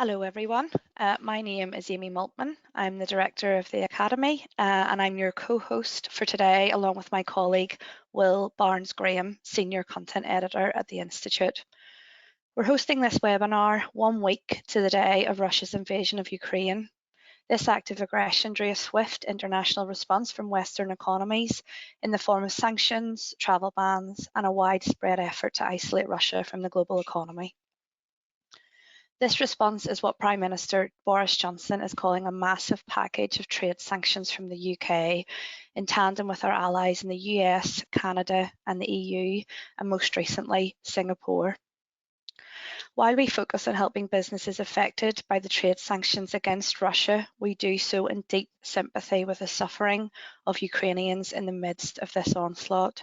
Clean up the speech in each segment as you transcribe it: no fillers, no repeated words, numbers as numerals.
Hello everyone, my name is Amy Maltman. I'm the Director of the Academy and I'm your co-host for today along with my colleague Will Barnes-Graham, Senior Content Editor at the Institute. We're hosting this webinar 1 week to the day of Russia's invasion of Ukraine. This act of aggression drew a swift international response from Western economies in the form of sanctions, travel bans and a widespread effort to isolate Russia from the global economy. This response is what Prime Minister Boris Johnson is calling a massive package of trade sanctions from the UK, in tandem with our allies in the US, Canada and the EU, and most recently, Singapore. While we focus on helping businesses affected by the trade sanctions against Russia, we do so in deep sympathy with the suffering of Ukrainians in the midst of this onslaught.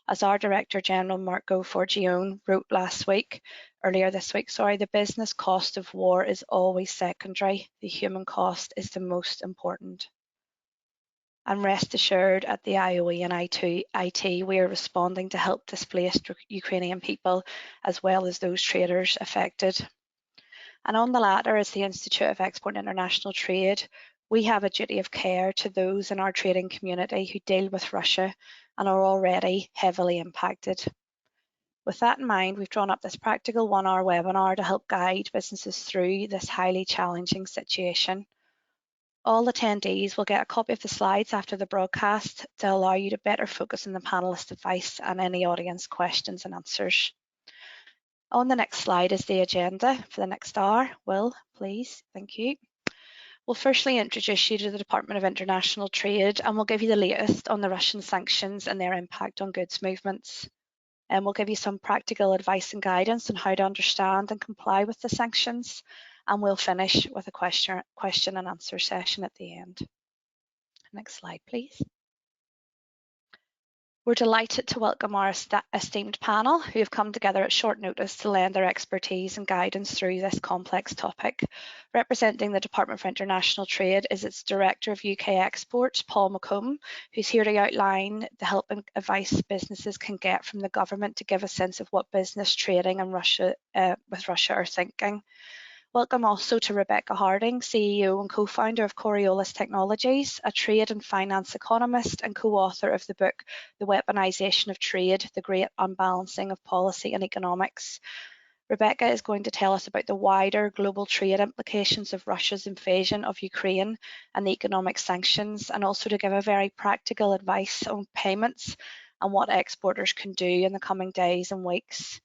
As our Director General Marco Forgione wrote earlier this week, the business cost of war is always secondary. The human cost is the most important. And rest assured, at the IOE&IT, we are responding to help displaced Ukrainian people as well as those traders affected. And on the latter, as the Institute of Export and International Trade, we have a duty of care to those in our trading community who deal with Russia and are already heavily impacted. With that in mind, we've drawn up this practical 1-hour webinar to help guide businesses through this highly challenging situation. All attendees will get a copy of the slides after the broadcast to allow you to better focus on the panelist advice and any audience questions and answers. On the next slide is the agenda for the next hour. Will, please, thank you. We'll firstly introduce you to the Department of International Trade and we'll give you the latest on the Russian sanctions and their impact on goods movements. And we'll give you some practical advice and guidance on how to understand and comply with the sanctions. And we'll finish with a question and answer session at the end. Next slide, please. We're delighted to welcome our esteemed panel who have come together at short notice to lend their expertise and guidance through this complex topic. Representing the Department for International Trade is its Director of UK Exports, Paul McComb, who's here to outline the help and advice businesses can get from the government to give a sense of what business trading and with Russia are thinking. Welcome also to Rebecca Harding, CEO and co-founder of Coriolis Technologies, a trade and finance economist and co-author of the book, The Weaponization of Trade, The Great Unbalancing of Policy and Economics. Rebecca is going to tell us about the wider global trade implications of Russia's invasion of Ukraine and the economic sanctions, and also to give a very practical advice on payments and what exporters can do in the coming days and weeks.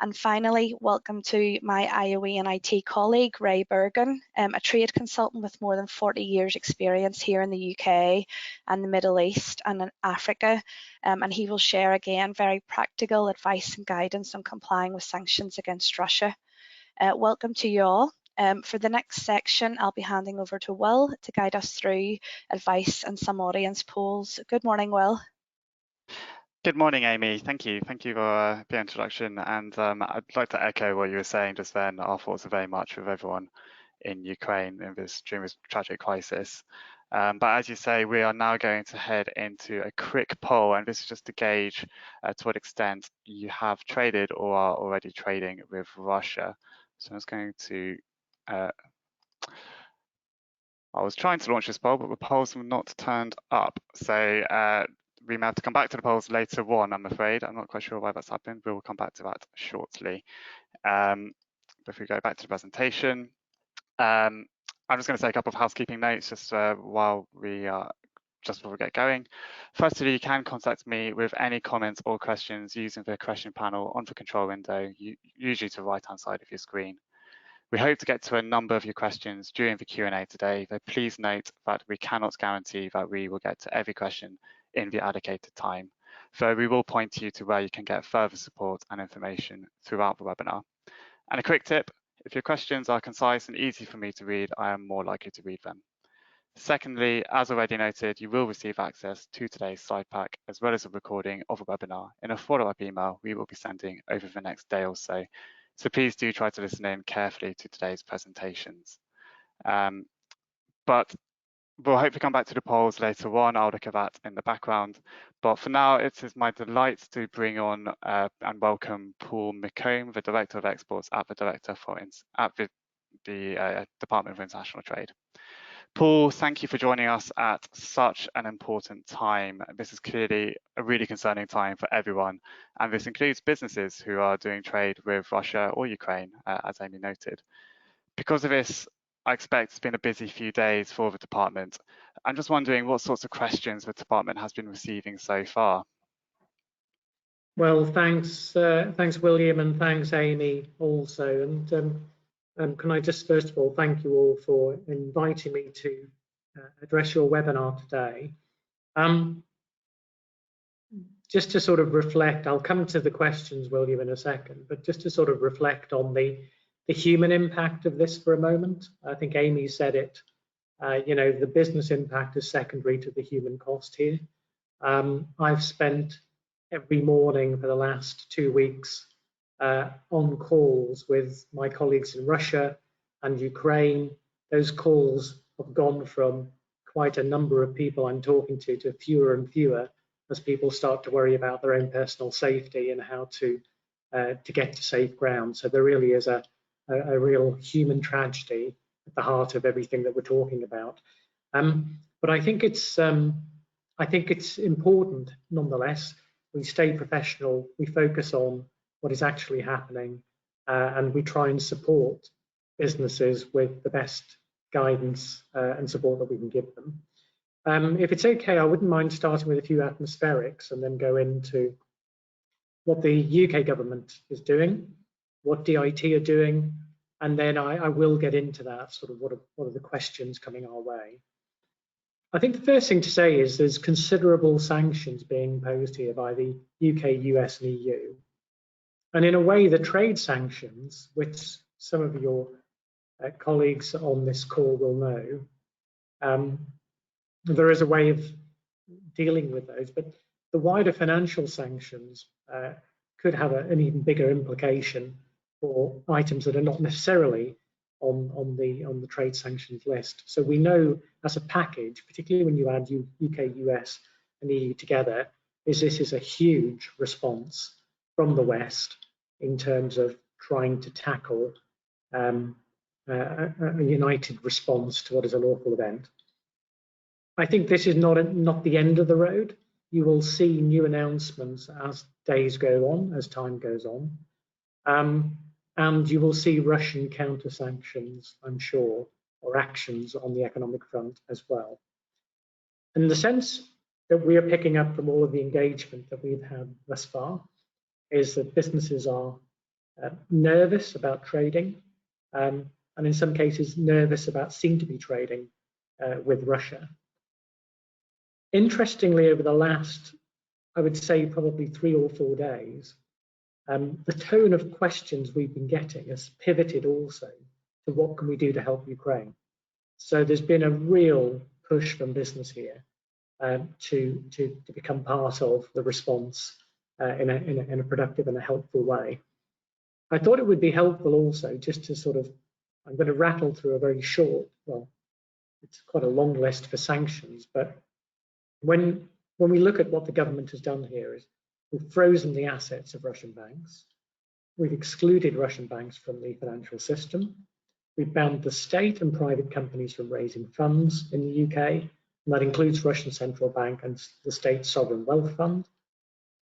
And finally, welcome to my IOE&IT colleague, Ray Bergen, a trade consultant with more than 40 years experience here in the UK and the Middle East and in Africa. And he will share again very practical advice and guidance on complying with sanctions against Russia. Welcome to you all. For the next section, I'll be handing over to Will to guide us through advice and some audience polls. Good morning, Will. Good morning, Amy. Thank you. Thank you for the introduction. And I'd like to echo what you were saying just then. Our thoughts are very much with everyone in Ukraine during this tragic crisis. But as you say, we are now going to head into a quick poll, and this is just to gauge to what extent you have traded or are already trading with Russia. So I was going to, I was trying to launch this poll, but the polls have not turned up. So we may have to come back to the polls later on, I'm afraid. I'm not quite sure why that's happened. We will come back to that shortly. But if we go back to the presentation, I'm just going to say a couple of housekeeping notes just before we get going. Firstly, you can contact me with any comments or questions using the question panel on the control window, usually to the right-hand side of your screen. We hope to get to a number of your questions during the Q&A today, though please note that we cannot guarantee that we will get to every question in the allocated time. So we will point you to where you can get further support and information throughout the webinar. And a quick tip, if your questions are concise and easy for me to read, I am more likely to read them. Secondly, as already noted, you will receive access to today's slide pack, as well as a recording of a webinar in a follow-up email we will be sending over the next day or so. So please do try to listen in carefully to today's presentations. But we'll hopefully come back to the polls later on. I'll look at that in the background. But for now, it is my delight to bring on and welcome Paul McComb, the Director of Exports at the the Department of International Trade. Paul, thank you for joining us at such an important time. This is clearly a really concerning time for everyone, and this includes businesses who are doing trade with Russia or Ukraine, as Amy noted. Because of this, I expect it's been a busy few days for the department. I'm just wondering what sorts of questions the department has been receiving so far. Well, thanks, William, and thanks, Amy, also. And can I just first of all thank you all for inviting me to address your webinar today. Just to sort of reflect, I'll come to the questions, William, in a second, but just to sort of reflect on the human impact of this for a moment. I think Amy said it, the business impact is secondary to the human cost here. I've spent every morning for the last 2 weeks on calls with my colleagues in Russia and Ukraine. Those calls have gone from quite a number of people I'm talking to fewer and fewer as people start to worry about their own personal safety and how to get to safe ground. So there really is a real human tragedy at the heart of everything that we're talking about. But I think it's important, nonetheless, we stay professional, we focus on what is actually happening, and we try and support businesses with the best guidance and support that we can give them. If it's okay, I wouldn't mind starting with a few atmospherics and then go into what the UK government is doing, what DIT are doing, and then I will get into that, sort of what are the questions coming our way. I think the first thing to say is there's considerable sanctions being imposed here by the UK, US and EU. And in a way, the trade sanctions, which some of your colleagues on this call will know, there is a way of dealing with those, but the wider financial sanctions could have an even bigger implication for items that are not necessarily on the trade sanctions list. So we know as a package, particularly when you add UK, US and EU together, this is a huge response from the West in terms of trying to tackle a united response to what is a lawful event. I think this is not the end of the road. You will see new announcements as days go on, as time goes on. And you will see Russian counter sanctions, I'm sure, or actions on the economic front as well. And the sense that we are picking up from all of the engagement that we've had thus far is that businesses are nervous about trading, and in some cases nervous about seem to be trading with Russia. Interestingly, over the last, I would say probably 3 or 4 days, the tone of questions we've been getting has pivoted also to what can we do to help Ukraine. So there's been a real push from business here to become part of the response in a productive and a helpful way. I thought it would be helpful also just to sort of, I'm going to rattle through a very short, well, it's quite a long list for sanctions, but when we look at what the government has done here is we've frozen the assets of Russian banks. We've excluded Russian banks from the financial system. We've banned the state and private companies from raising funds in the UK, and that includes Russian Central Bank and the State Sovereign Wealth Fund.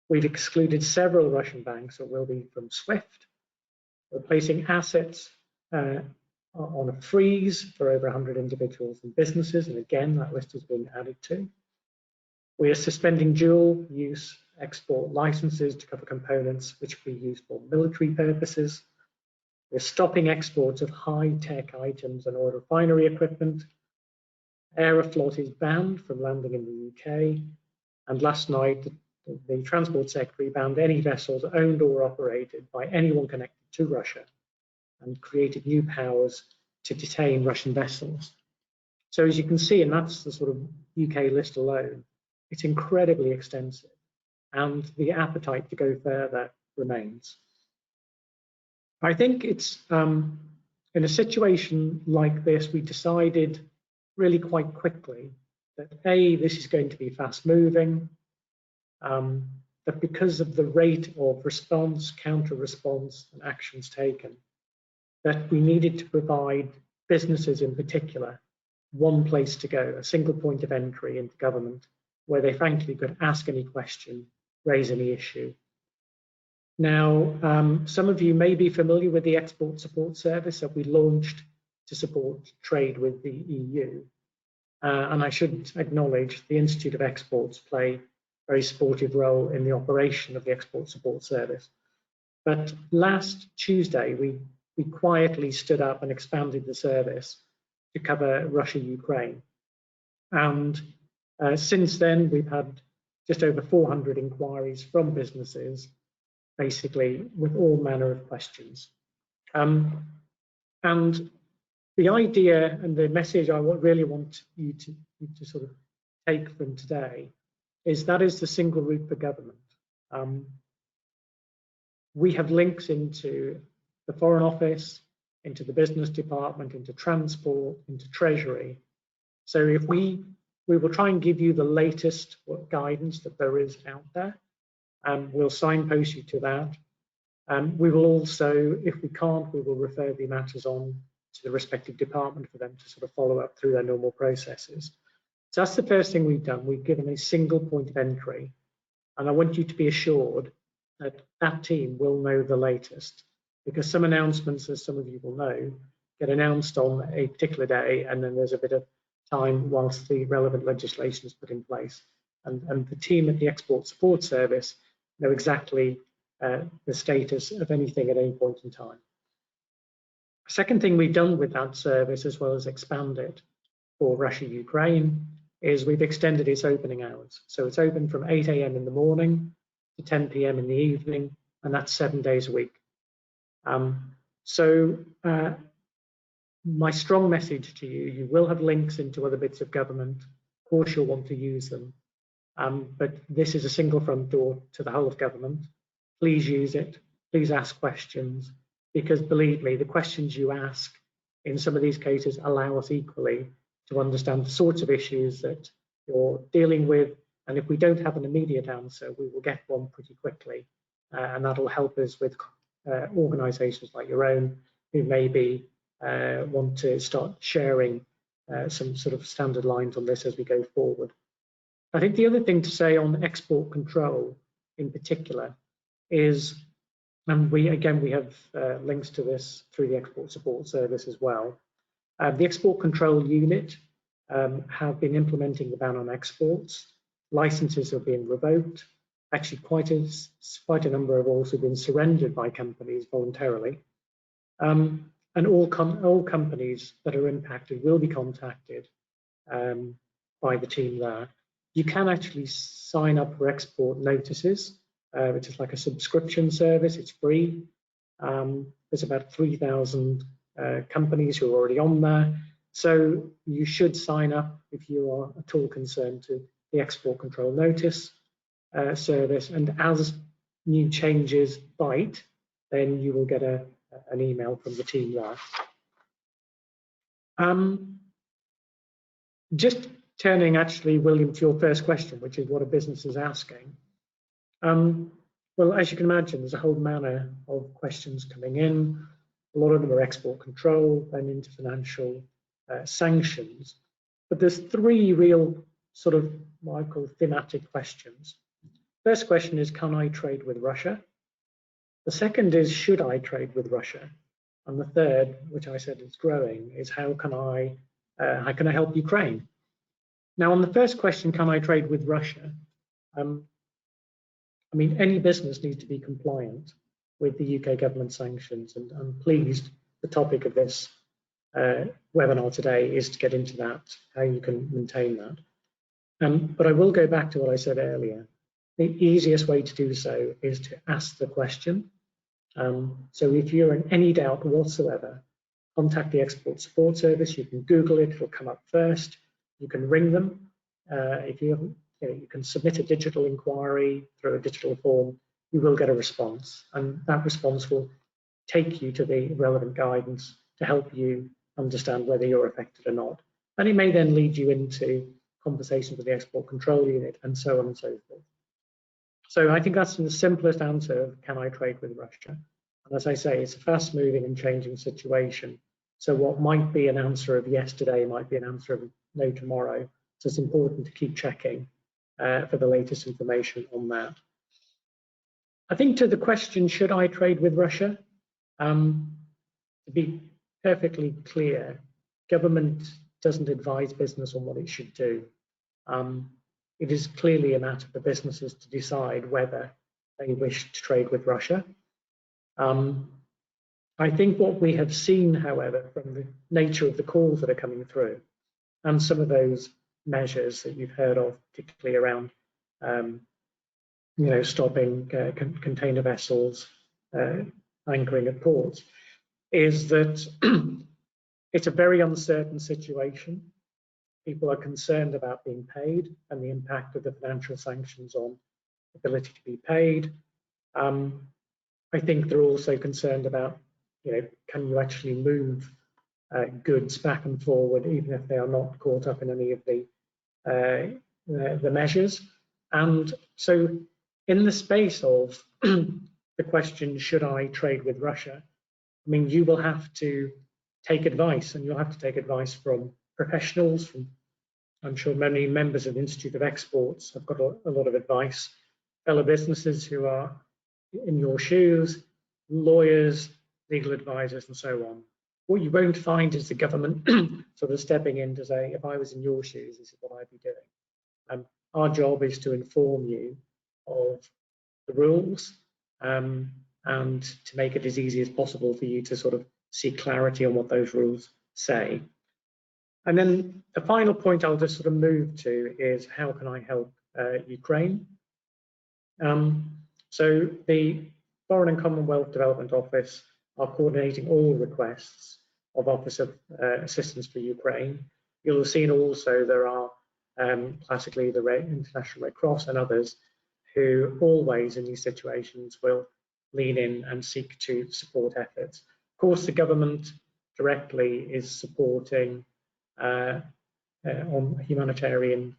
We've excluded several Russian banks that will be from SWIFT. We're placing assets on a freeze for over 100 individuals and businesses, and again, that list has been added to. We are suspending dual-use export licenses to cover components which can be used for military purposes. We're stopping exports of high-tech items and oil refinery equipment. Aeroflot is banned from landing in the UK. And last night, the Transport Secretary banned any vessels owned or operated by anyone connected to Russia and created new powers to detain Russian vessels. So as you can see, and that's the sort of UK list alone, it's incredibly extensive, and the appetite to go further remains. I think it's in a situation like this, we decided really quite quickly that A, this is going to be fast moving, that because of the rate of response, counter response and actions taken, that we needed to provide businesses in particular one place to go, a single point of entry into government, where they frankly could ask any question, raise any issue. Now, some of you may be familiar with the Export Support Service that we launched to support trade with the EU. And I should acknowledge the Institute of Exports play a very supportive role in the operation of the Export Support Service. But last Tuesday, we quietly stood up and expanded the service to cover Russia-Ukraine. And since then, we've had just over 400 inquiries from businesses, basically with all manner of questions. And the idea and the message I really want you to sort of take from today is that is the single route for government. We have links into the Foreign Office, into the Business Department, into Transport, into Treasury. So if we will try and give you the latest guidance that there is out there, and we'll signpost you to that. We will also, if we can't, we will refer the matters on to the respective department for them to sort of follow up through their normal processes. So that's the first thing we've done. We've given a single point of entry, and I want you to be assured that that team will know the latest, because some announcements, as some of you will know, get announced on a particular day, and then there's a bit of time whilst the relevant legislation is put in place. And the team at the Export Support Service know exactly the status of anything at any point in time. Second thing we've done with that service, as well as expand it for Russia-Ukraine, is we've extended its opening hours. So it's open from 8 a.m. in the morning to 10 p.m. in the evening, and that's 7 days a week. My strong message to you, you will have links into other bits of government. Of course, you'll want to use them. But this is a single front door to the whole of government. Please use it. Please ask questions, because believe me, the questions you ask in some of these cases allow us equally to understand the sorts of issues that you're dealing with. And if we don't have an immediate answer, we will get one pretty quickly. And that'll help us with organisations like your own who maybe want to start sharing some sort of standard lines on this as we go forward. I think the other thing to say on export control in particular is, and we have links to this through the Export Support Service as well. The Export Control Unit have been implementing the ban on exports. Licenses are being revoked. Actually, quite a number have also been surrendered by companies voluntarily. And all companies that are impacted will be contacted by the team there. You can actually sign up for export notices, which is like a subscription service. It's free. There's about 3,000 companies who are already on there. So you should sign up if you are at all concerned to the Export Control Notice service. And as new changes bite, then you will get an email from the team there. Just turning actually, William, to your first question, which is what a business is asking. Well, as you can imagine, there's a whole manner of questions coming in. A lot of them are export control and into financial sanctions. But there's three real sort of what I call thematic questions. First question is, can I trade with Russia? The second is, should I trade with Russia? And the third, which I said is growing, is how can I help Ukraine? Now, on the first question, can I trade with Russia? I mean, any business needs to be compliant with the UK government sanctions, and I'm pleased the topic of this webinar today is to get into that, how you can maintain that. But I will go back to what I said earlier. The easiest way to do so is to ask the question. So if you're in any doubt whatsoever, contact the Export Support Service. You can Google it, it'll come up first. You can ring them. If you haven't, you can submit a digital inquiry through a digital form. You will get a response, and that response will take you to the relevant guidance to help you understand whether you're affected or not. And it may then lead you into conversations with the Export Control Unit and so on and so forth. So I think that's the simplest answer of can I trade with Russia. And as I say, it's a fast moving and changing situation. So what might be an answer of yes today might be an answer of no tomorrow. So it's important to keep checking for the latest information on that. I think to the question, should I trade with Russia? To be perfectly clear, government doesn't advise business on what it should do. It is clearly a matter for businesses to decide whether they wish to trade with Russia. I think what we have seen, however, from the nature of the calls that are coming through and some of those measures that you've heard of, particularly around stopping container vessels anchoring at ports, is that it's a very uncertain situation. People are concerned about being paid and the impact of the financial sanctions on ability to be paid. I think they're also concerned about, can you actually move goods back and forward, even if they are not caught up in any of the measures. And so in the space of the question, should I trade with Russia? I mean, you will have to take advice, and you'll have to take advice from professionals. I'm sure many members of the Institute of Exports have got a lot of advice, fellow businesses who are in your shoes, lawyers, legal advisors, and so on. What you won't find is the government sort of stepping in to say, if I was in your shoes, this is what I'd be doing. Our job is to inform you of the rules and to make it as easy as possible for you to sort of see clarity on what those rules say. And then the final point I'll just sort of move to is, how can I help Ukraine? So the Foreign and Commonwealth Development Office are coordinating all requests of Office of Assistance for Ukraine. You'll have seen also there are classically the International Red Cross and others who always in these situations will lean in and seek to support efforts. Of course, the government directly is supporting on humanitarian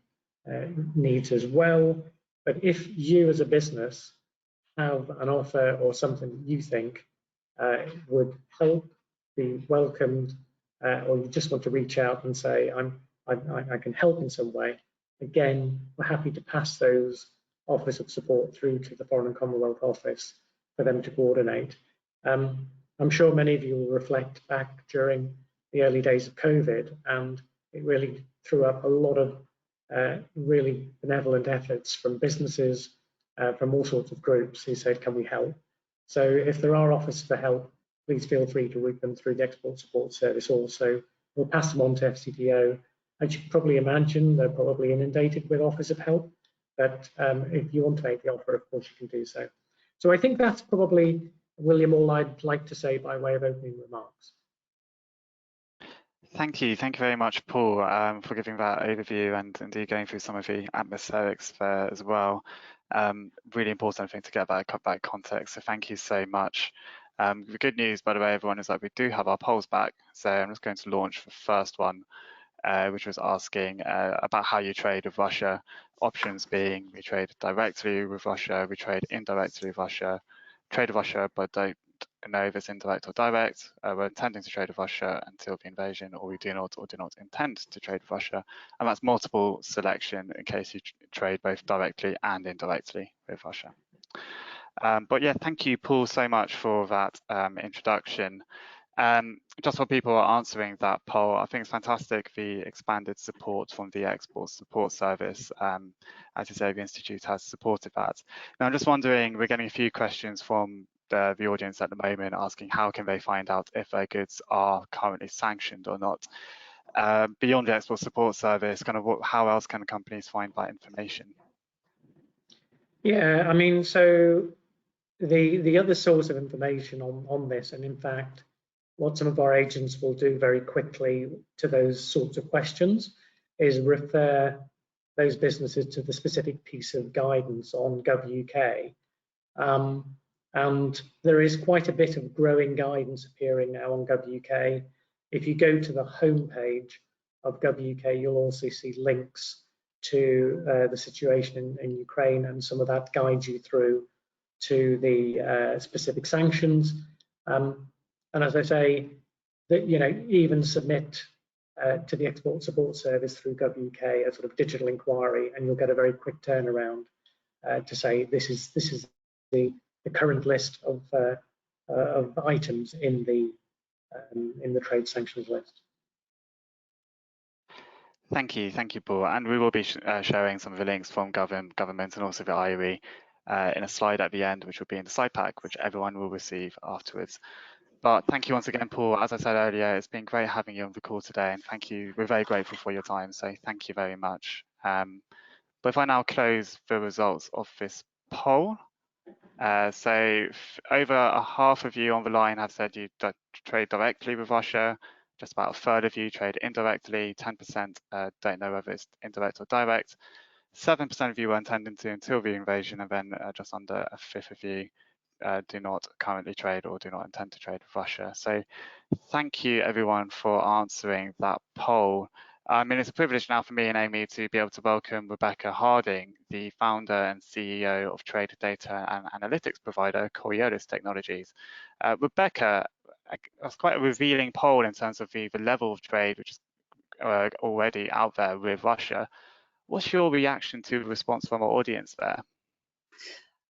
needs as well. But if you as a business have an offer or something you think would help, be welcomed, or you just want to reach out and say, I can help in some way, again, we're happy to pass those offers of support through to the Foreign and Commonwealth Office for them to coordinate. I'm sure many of you will reflect back during the early days of COVID, and it really threw up a lot of really benevolent efforts from businesses, from all sorts of groups who said, can we help? So if there are offers for help, please feel free to route them through the Export Support Service also. We'll pass them on to FCDO. As you can probably imagine, they're probably inundated with offers of help, but if you want to make the offer, of course you can do so. So I think that's probably, William, all I'd like to say by way of opening remarks. Thank you very much, Paul, for giving that overview and indeed going through some of the atmospherics there as well. Really important, I think, to get that context. So thank you so much. The good news, by the way, everyone, is that we do have our polls back. So I'm just going to launch the first one, which was asking about how you trade with Russia. Options being, we trade directly with Russia, we trade indirectly with Russia, trade with Russia but don't know if it's indirect or direct. We're intending to trade with Russia until the invasion, or we do not intend to trade with Russia. And that's multiple selection in case you trade both directly and indirectly with Russia. But yeah, thank you, Paul, so much for that introduction. Just while people are answering that poll, I think it's fantastic the expanded support from the Export Support Service. As you say, the Institute has supported that. Now, I'm just wondering, we're getting a few questions from the audience at the moment asking how can they find out if their goods are currently sanctioned or not. Beyond the Export Support Service, kind of how else can companies find that information? Yeah, I mean, so the other source of information on this, and in fact, what some of our agents will do very quickly to those sorts of questions is refer those businesses to the specific piece of guidance on Gov.uk. And there is quite a bit of growing guidance appearing now on Gov.uk. If you go to the homepage of Gov.uk, you'll also see links to the situation in Ukraine, and some of that guides you through to the specific sanctions. And as I say, that even submit to the Export Support Service through Gov.uk a sort of digital inquiry, and you'll get a very quick turnaround to say this is the current list of items in the trade sanctions list. Thank you, Paul. And we will be sharing some of the links from government and also the IOE in a slide at the end, which will be in the slide pack, which everyone will receive afterwards. But thank you once again, Paul. As I said earlier, it's been great having you on the call today, and thank you. We're very grateful for your time, so thank you very much. But if I now close the results of this poll, so over a half of you on the line have said you trade directly with Russia. Just about a third of you trade indirectly. 10% don't know whether it's indirect or direct. 7% of you were intending to until the invasion, and then just under a fifth of you do not currently trade or do not intend to trade with Russia. So thank you everyone for answering that poll. I mean, it's a privilege now for me and Amy to be able to welcome Rebecca Harding, the founder and CEO of trade data and analytics provider Coriolis Technologies. Rebecca, that's quite a revealing poll in terms of the level of trade which is already out there with Russia. What's your reaction to the response from our audience there?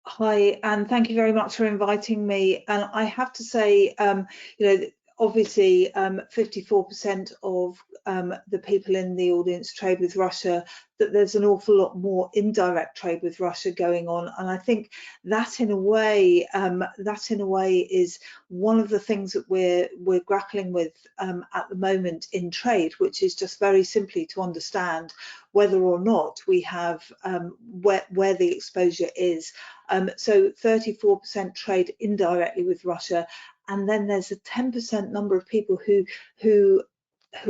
Hi, and thank you very much for inviting me. And I have to say, obviously 54% of the people in the audience trade with Russia, that there's an awful lot more indirect trade with Russia going on. And I think that in a way is one of the things that we're grappling with at the moment in trade, which is just very simply to understand whether or not we have where the exposure is. So 34% trade indirectly with Russia, and then there's a 10% number of people who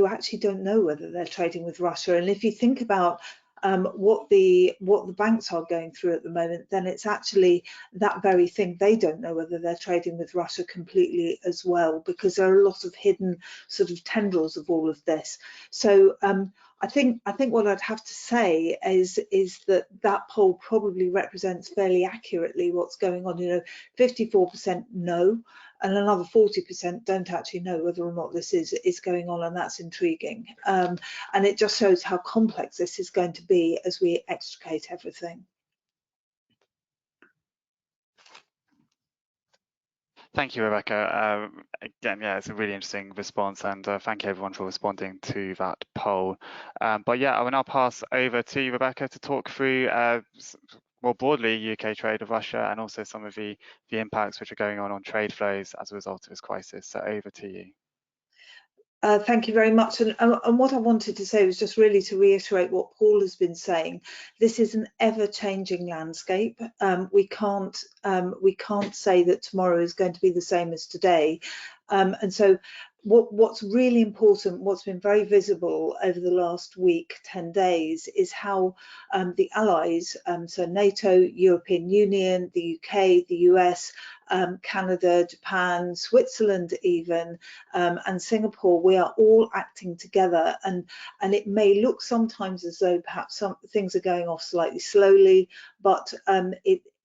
actually don't know whether they're trading with Russia. And if you think about what the banks are going through at the moment, then it's actually that very thing. They don't know whether they're trading with Russia completely as well, because there are a lot of hidden sort of tendrils of all of this. So I think what I'd have to say is that poll probably represents fairly accurately what's going on. 54% know, and another 40% don't actually know whether or not this is going on, and that's intriguing. And it just shows how complex this is going to be as we extricate everything. Thank you, Rebecca. Again, yeah, it's a really interesting response, and thank you everyone for responding to that poll. But yeah, I will now pass over to you, Rebecca, to talk through more broadly UK trade with Russia and also some of the impacts which are going on trade flows as a result of this crisis. So over to you. Thank you very much. And what I wanted to say was just really to reiterate what Paul has been saying. This is an ever-changing landscape. We can't say that tomorrow is going to be the same as today. And so what's really important, what's been very visible over the last week, 10 days, is how the allies, so NATO, European Union, the UK, the US, Canada, Japan, Switzerland even, and Singapore, we are all acting together, and it may look sometimes as though perhaps some things are going off slightly slowly, but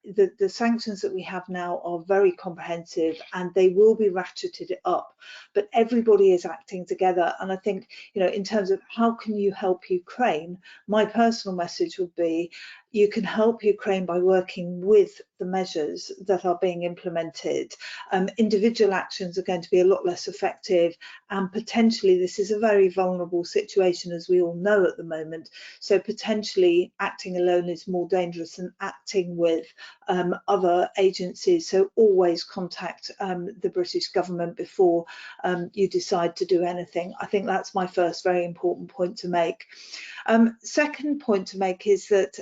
the sanctions that we have now are very comprehensive, and they will be ratcheted up, but everybody is acting together. And I think, in terms of how can you help Ukraine, my personal message would be, you can help Ukraine by working with the measures that are being implemented. Individual actions are going to be a lot less effective, and potentially this is a very vulnerable situation, as we all know at the moment. So potentially acting alone is more dangerous than acting with other agencies. So always contact the British government before you decide to do anything. I think that's my first very important point to make. Second point to make is that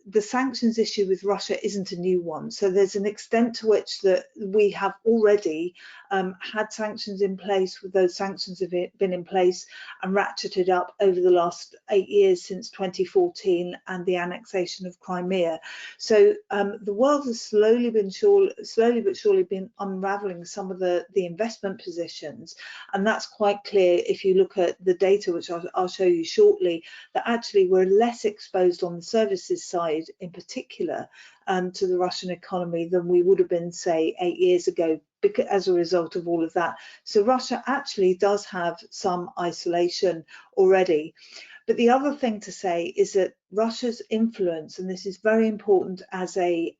the sanctions issue with Russia isn't a new one. So there's an extent to which that we have already had sanctions in place. With those sanctions have been in place and ratcheted up over the last 8 years since 2014 and the annexation of Crimea. So the world has slowly but surely been unraveling some of the investment positions, and that's quite clear if you look at the data, which I'll show you shortly, that actually we're less exposed on the services side trade in particular to the Russian economy than we would have been, say, 8 years ago, because as a result of all of that. So Russia actually does have some isolation already. But the other thing to say is that Russia's influence, and this is very important as a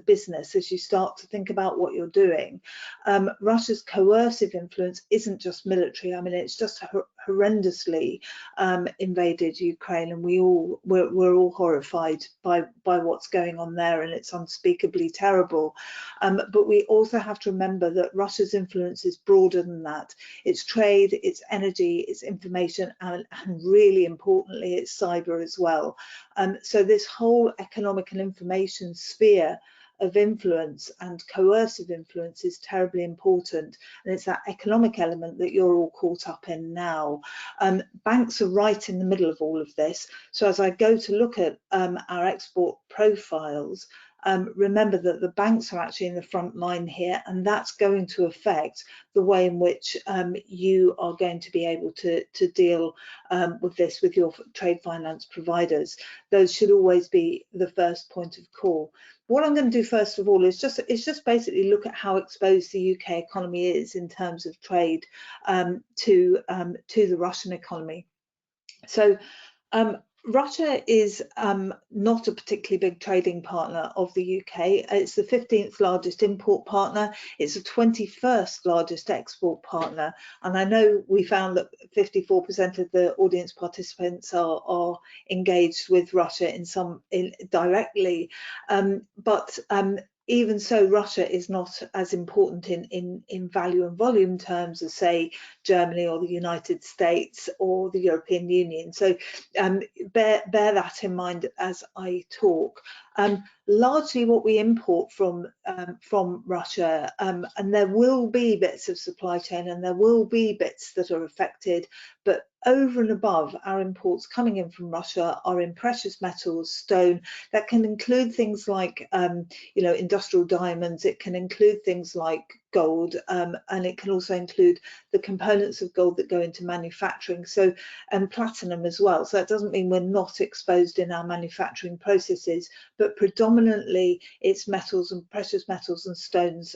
business, as you start to think about what you're doing, Russia's coercive influence isn't just military. I mean, it's just horrendously invaded Ukraine, and we're all horrified by what's going on there, and it's unspeakably terrible. But we also have to remember that Russia's influence is broader than that. It's trade, it's energy, it's information, and really importantly, it's cyber as well. So this whole economic and information sphere of influence and coercive influence is terribly important, and it's that economic element that you're all caught up in now. Banks are right in the middle of all of this. So as I go to look at our export profiles, remember that the banks are actually in the front line here, and that's going to affect the way in which you are going to be able to deal with this with your trade finance providers. Those should always be the first point of call. What I'm going to do first of all is just basically look at how exposed the UK economy is in terms of trade to the Russian economy. So Russia is not a particularly big trading partner of the UK. It's the 15th largest import partner. It's the 21st largest export partner. And I know we found that 54% of the audience participants are engaged with Russia directly. But even so, Russia is not as important in value and volume terms as, say, Germany or the United States or the European Union. So bear that in mind as I talk. Largely what we import from Russia, and there will be bits of supply chain and there will be bits that are affected, but over and above our imports coming in from Russia are in precious metals, stone. That can include things like industrial diamonds. It can include things like gold, and it can also include the components of gold that go into manufacturing, and platinum as well. So that doesn't mean we're not exposed in our manufacturing processes, but predominantly it's metals and precious metals and stones.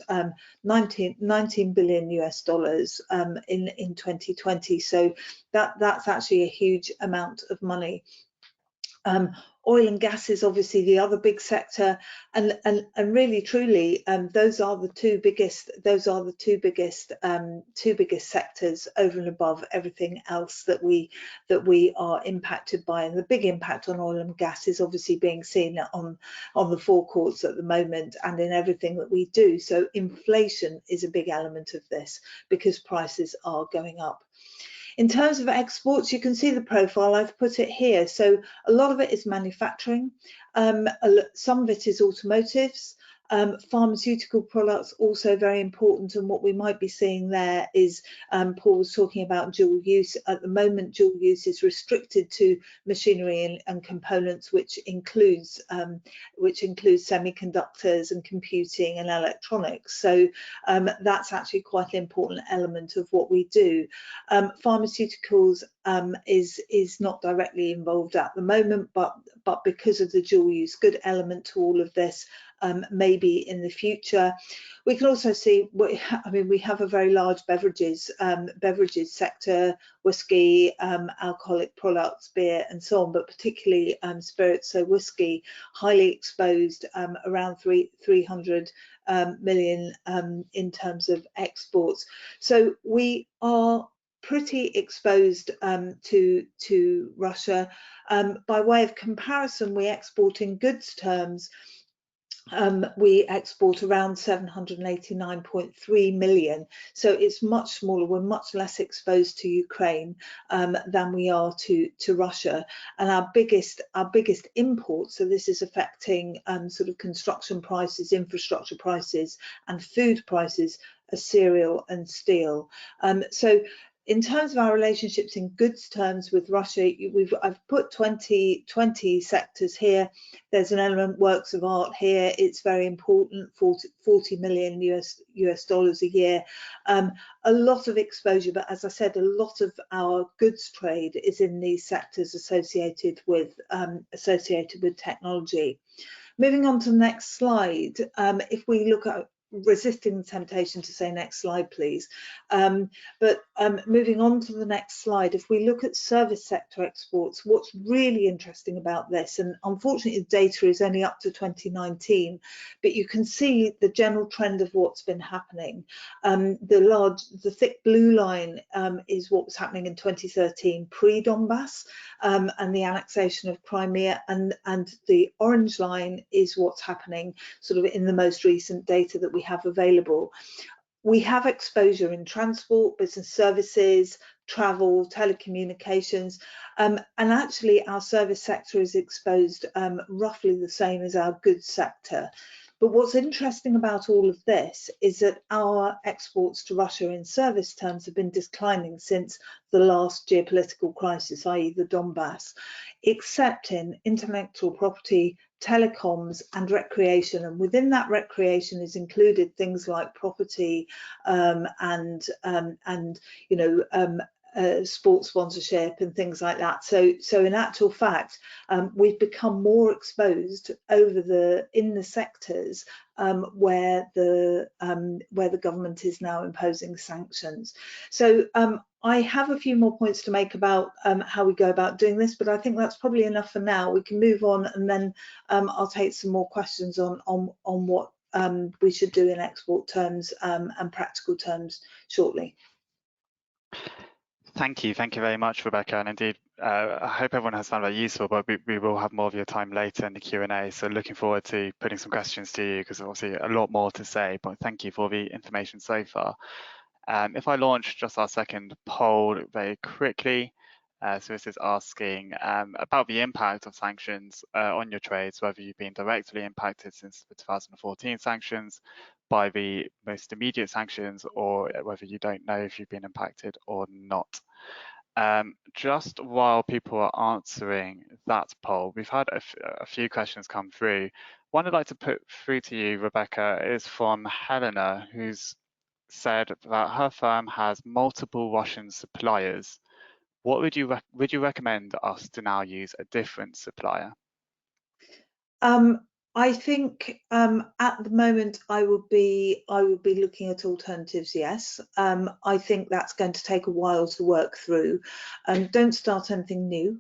19 billion US dollars in 2020. So that's actually a huge amount of money. Oil and gas is obviously the other big sector, and really truly those are the two biggest sectors over and above everything else that we are impacted by. And the big impact on oil and gas is obviously being seen on the forecourts at the moment and in everything that we do. So inflation is a big element of this because prices are going up. In terms of exports, you can see the profile, I've put it here. So a lot of it is manufacturing, some of it is automotives, pharmaceutical products also very important, and what we might be seeing there is Paul was talking about dual use. At the moment, dual use is restricted to machinery and components, which includes semiconductors and computing and electronics. So that's actually quite an important element of what we do. Pharmaceuticals is not directly involved at the moment, but because of the dual use good element to all of this, maybe in the future. We can also see, we have a very large beverages sector, whiskey, alcoholic products, beer and so on, but particularly spirits. So whiskey, highly exposed, around 300 million in terms of exports. So we are pretty exposed to Russia. By way of comparison, we export in goods terms. We export around 789.3 million, so it's much smaller. We're much less exposed to Ukraine than we are to Russia, and our biggest import, so this is affecting sort of construction prices, infrastructure prices and food prices, are cereal and steel. So in terms of our relationships in goods terms with Russia, I've put 20 sectors here. There's an element works of art here. It's very important, 40 million US dollars a year. A lot of exposure, but as I said, a lot of our goods trade is in these sectors associated with technology. Moving on to the next slide, if we look at resisting the temptation to say next slide, please. Moving on to the next slide, if we look at service sector exports, what's really interesting about this, and unfortunately the data is only up to 2019, but you can see the general trend of what's been happening. The thick blue line is what was happening in 2013 pre-Donbass and the annexation of Crimea, and the orange line is what's happening sort of in the most recent data that we have available. We have exposure in transport, business services, travel, telecommunications, and actually our service sector is exposed roughly the same as our goods sector. But what's interesting about all of this is that our exports to Russia in service terms have been declining since the last geopolitical crisis, i.e. the Donbass, except in intellectual property, telecoms and recreation. And within that recreation is included things like property sports sponsorship and things like that. So in actual fact, we've become more exposed in the sectors where the government is now imposing sanctions. So I have a few more points to make about how we go about doing this, but I think that's probably enough for now. We can move on, and then I'll take some more questions on what we should do in export terms and practical terms shortly. Thank you very much, Rebecca, and indeed I hope everyone has found that useful, but we will have more of your time later in the Q&A, so looking forward to putting some questions to you, because obviously a lot more to say, but thank you for the information so far. If I launch just our second poll very quickly, so this is asking about the impact of sanctions on your trades, whether you've been directly impacted since the 2014 sanctions by the most immediate sanctions, or whether you don't know if you've been impacted or not. Just while people are answering that poll, we've had a few questions come through. One I'd like to put through to you, Rebecca, is from Helena, who's said that her firm has multiple Russian suppliers. What would you recommend us to now use a different supplier? I think at the moment I would be looking at alternatives. Yes, I think that's going to take a while to work through. Don't start anything new.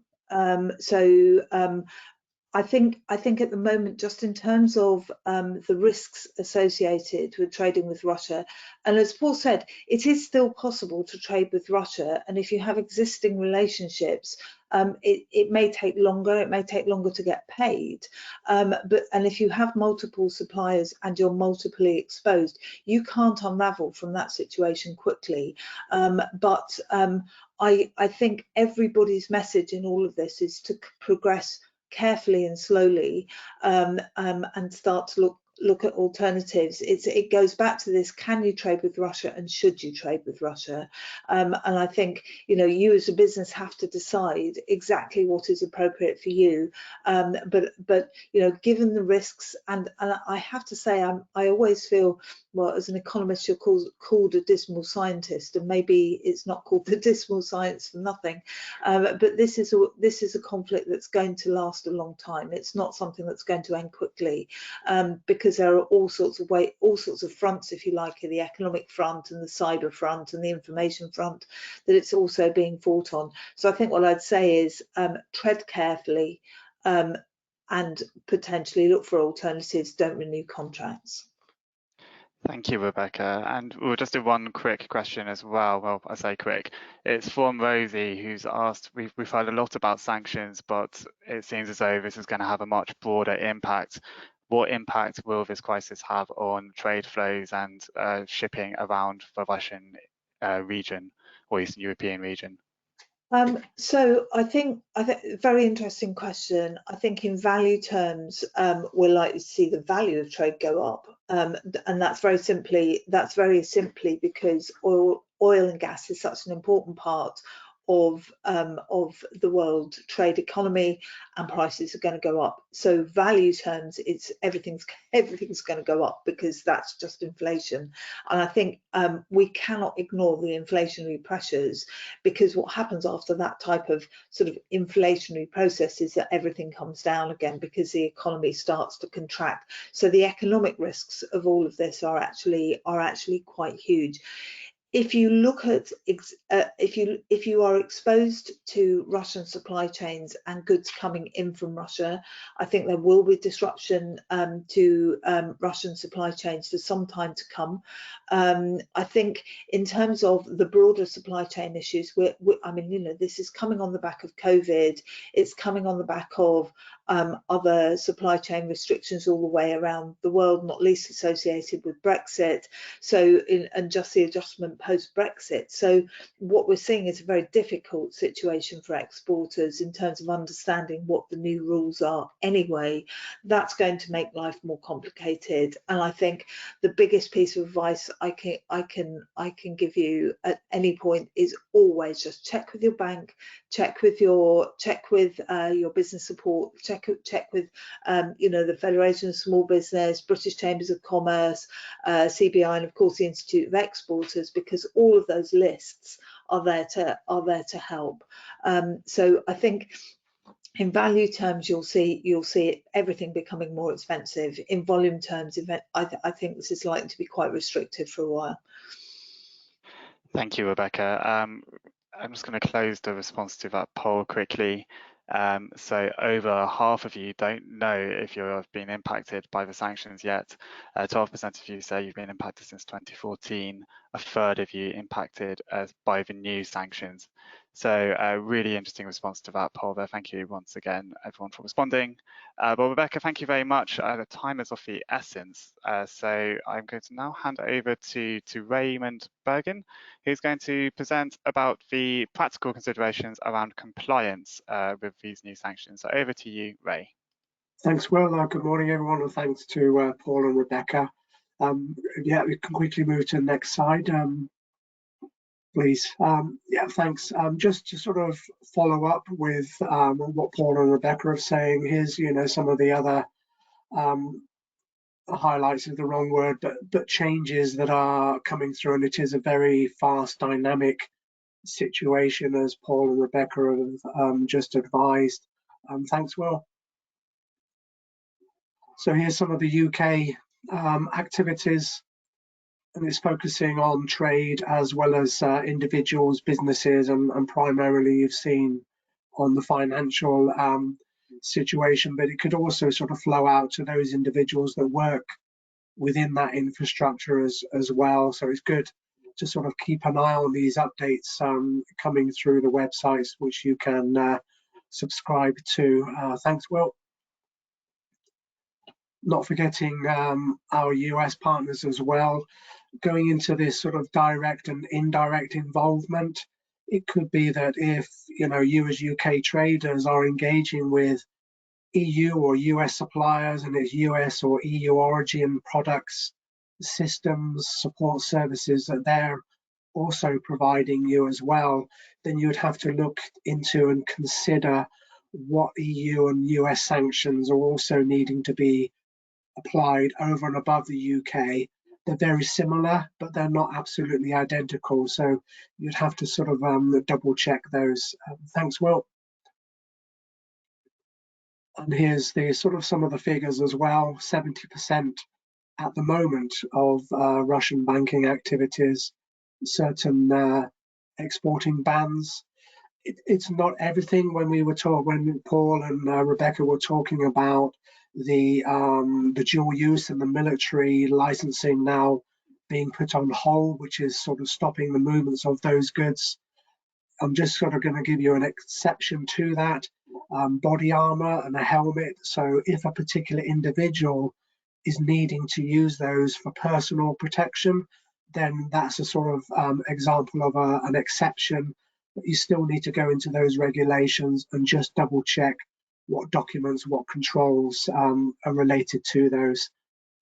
I think at the moment, just in terms of the risks associated with trading with Russia, and as Paul said, it is still possible to trade with Russia, and if you have existing relationships, it may take longer. It may take longer to get paid, and if you have multiple suppliers and you're multiply exposed, you can't unravel from that situation quickly. I think everybody's message in all of this is to progress carefully and slowly and start to look at alternatives. It goes back to this: can you trade with Russia, and should you trade with Russia? And I think you as a business have to decide exactly what is appropriate for you. But given the risks, and I have to say, I always feel, well, as an economist, you're called a dismal scientist, and maybe it's not called the dismal science for nothing. But this is a conflict that's going to last a long time. It's not something that's going to end quickly, because there are all sorts of fronts, if you like, the economic front and the cyber front and the information front that it's also being fought on. So I think what I'd say is tread carefully and potentially look for alternatives. Don't renew contracts. Thank you, Rebecca. And we'll just do one quick question as well. Well, I say quick. It's from Rosie, who's asked, we've heard a lot about sanctions, but it seems as though this is going to have a much broader impact. What impact will this crisis have on trade flows and shipping around the Russian region or Eastern European region? So I think very interesting question. I think in value terms, we're likely to see the value of trade go up, and that's very simply because oil oil and gas is such an important part of the world trade economy, and prices are going to go up. So value terms, it's everything's going to go up because that's just inflation. And I think we cannot ignore the inflationary pressures, because what happens after that type of sort of inflationary process is that everything comes down again because the economy starts to contract. So the economic risks of all of this are actually quite huge. If you look at if you are exposed to Russian supply chains and goods coming in from Russia, I think there will be disruption to Russian supply chains for some time to come. I think in terms of the broader supply chain issues, I mean, you know, this is coming on the back of COVID. It's coming on the back of other supply chain restrictions all the way around the world, not least associated with Brexit. So, and just the adjustment post-Brexit. So what we're seeing is a very difficult situation for exporters in terms of understanding what the new rules are anyway. That's going to make life more complicated. And I think the biggest piece of advice I can give you at any point is always just check with your bank, check with your business support, check with you know, the Federation of Small Business, British Chambers of Commerce, CBI, and of course the Institute of Exporters, because all of those lists are there to help. So I think in value terms, you'll see everything becoming more expensive. In volume terms, I think this is likely to be quite restrictive for a while. Thank you, Rebecca. I'm just going to close the response to that poll quickly. So over half of you don't know if you have been impacted by the sanctions yet. 12% of you say you've been impacted since 2014. A third of you impacted by the new sanctions. So a really interesting response to that poll there. Thank you once again, everyone, for responding. Well, Rebecca, thank you very much. The time is of the essence. So I'm going to now hand over to Raymond Bergen, who's going to present about the practical considerations around compliance with these new sanctions. So over to you, Ray. Thanks, Will. Good morning, everyone, and thanks to Paul and Rebecca. Yeah, we can quickly move to the next slide, please. Yeah, thanks. Just to sort of follow up with what Paul and Rebecca are saying, here's, you know, some of the other highlights is the wrong word, but changes that are coming through, and it is a very fast, dynamic situation, as Paul and Rebecca have just advised. Thanks, Will. So here's some of the UK activities, and it's focusing on trade as well as individuals, businesses, and primarily you've seen on the financial situation, but it could also sort of flow out to those individuals that work within that infrastructure as well. So it's good to sort of keep an eye on these updates coming through the websites, which you can subscribe to. Thanks, Will. Not forgetting our US partners as well, going into this sort of direct and indirect involvement. It could be that if, you know, you as UK traders are engaging with EU or US suppliers and it's US or EU origin products, systems, support services that they're also providing you as well, then you would have to look into and consider what EU and US sanctions are also needing to be applied over and above the UK. They're very similar, but they're not absolutely identical. So you'd have to sort of double check those. Thanks, Will. And here's the sort of some of the figures as well. 70% at the moment of Russian banking activities, certain exporting bans. It's not everything. When Paul and Rebecca were talking about the dual use and the military licensing now being put on hold, which is sort of stopping the movements of those goods. I'm just sort of going to give you an exception to that. Body armor and a helmet. So if a particular individual is needing to use those for personal protection, then that's a sort of example of an exception. But you still need to go into those regulations and just double check what documents, what controls are related to those.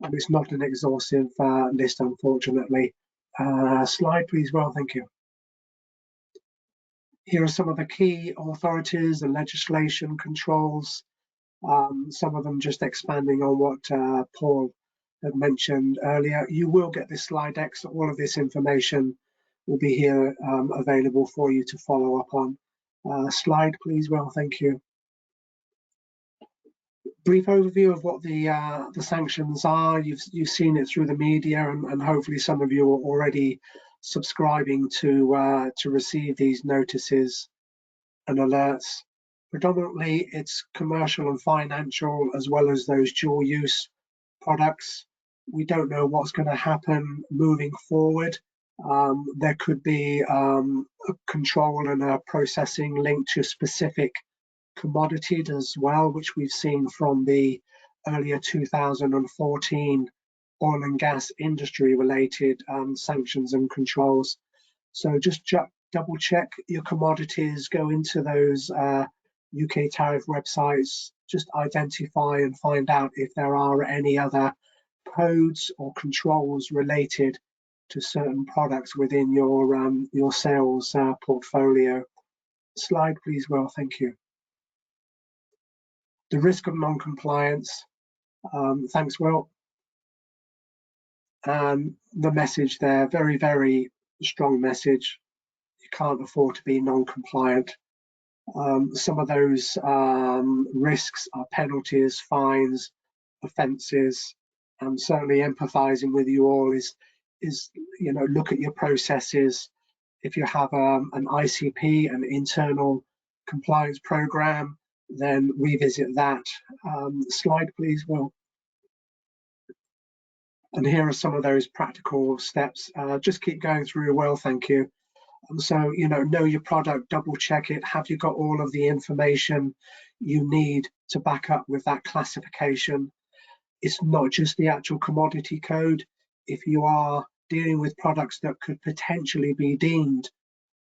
And it's not an exhaustive list, unfortunately. Slide, please. Well, thank you. Here are some of the key authorities and legislation controls. Some of them just expanding on what Paul had mentioned earlier. You will get this slide deck, so all of this information will be here available for you to follow up on. Slide, please. Well, thank you. Brief overview of what the sanctions are. You've seen it through the media, and hopefully some of you are already subscribing to receive these notices and alerts. Predominantly, it's commercial and financial, as well as those dual use products. We don't know what's going to happen moving forward. There could be a control and a processing linked to specific commodity as well, which we've seen from the earlier 2014 oil and gas industry related sanctions and controls. So just double check your commodities, go into those UK tariff websites, just identify and find out if there are any other codes or controls related to certain products within your sales portfolio. Slide, please. Well, thank you. The risk of non-compliance. Thanks, Will. And the message there, very, very strong message. You can't afford to be non-compliant. Some of those risks are penalties, fines, offences. Certainly empathising with you all is look at your processes. If you have an ICP, an internal compliance programme, then revisit that. Slide, please, Will. And here are some of those practical steps. Just keep going through. Well, thank you. So, know your product, double check it. Have you got all of the information you need to back up with that classification? It's not just the actual commodity code. If you are dealing with products that could potentially be deemed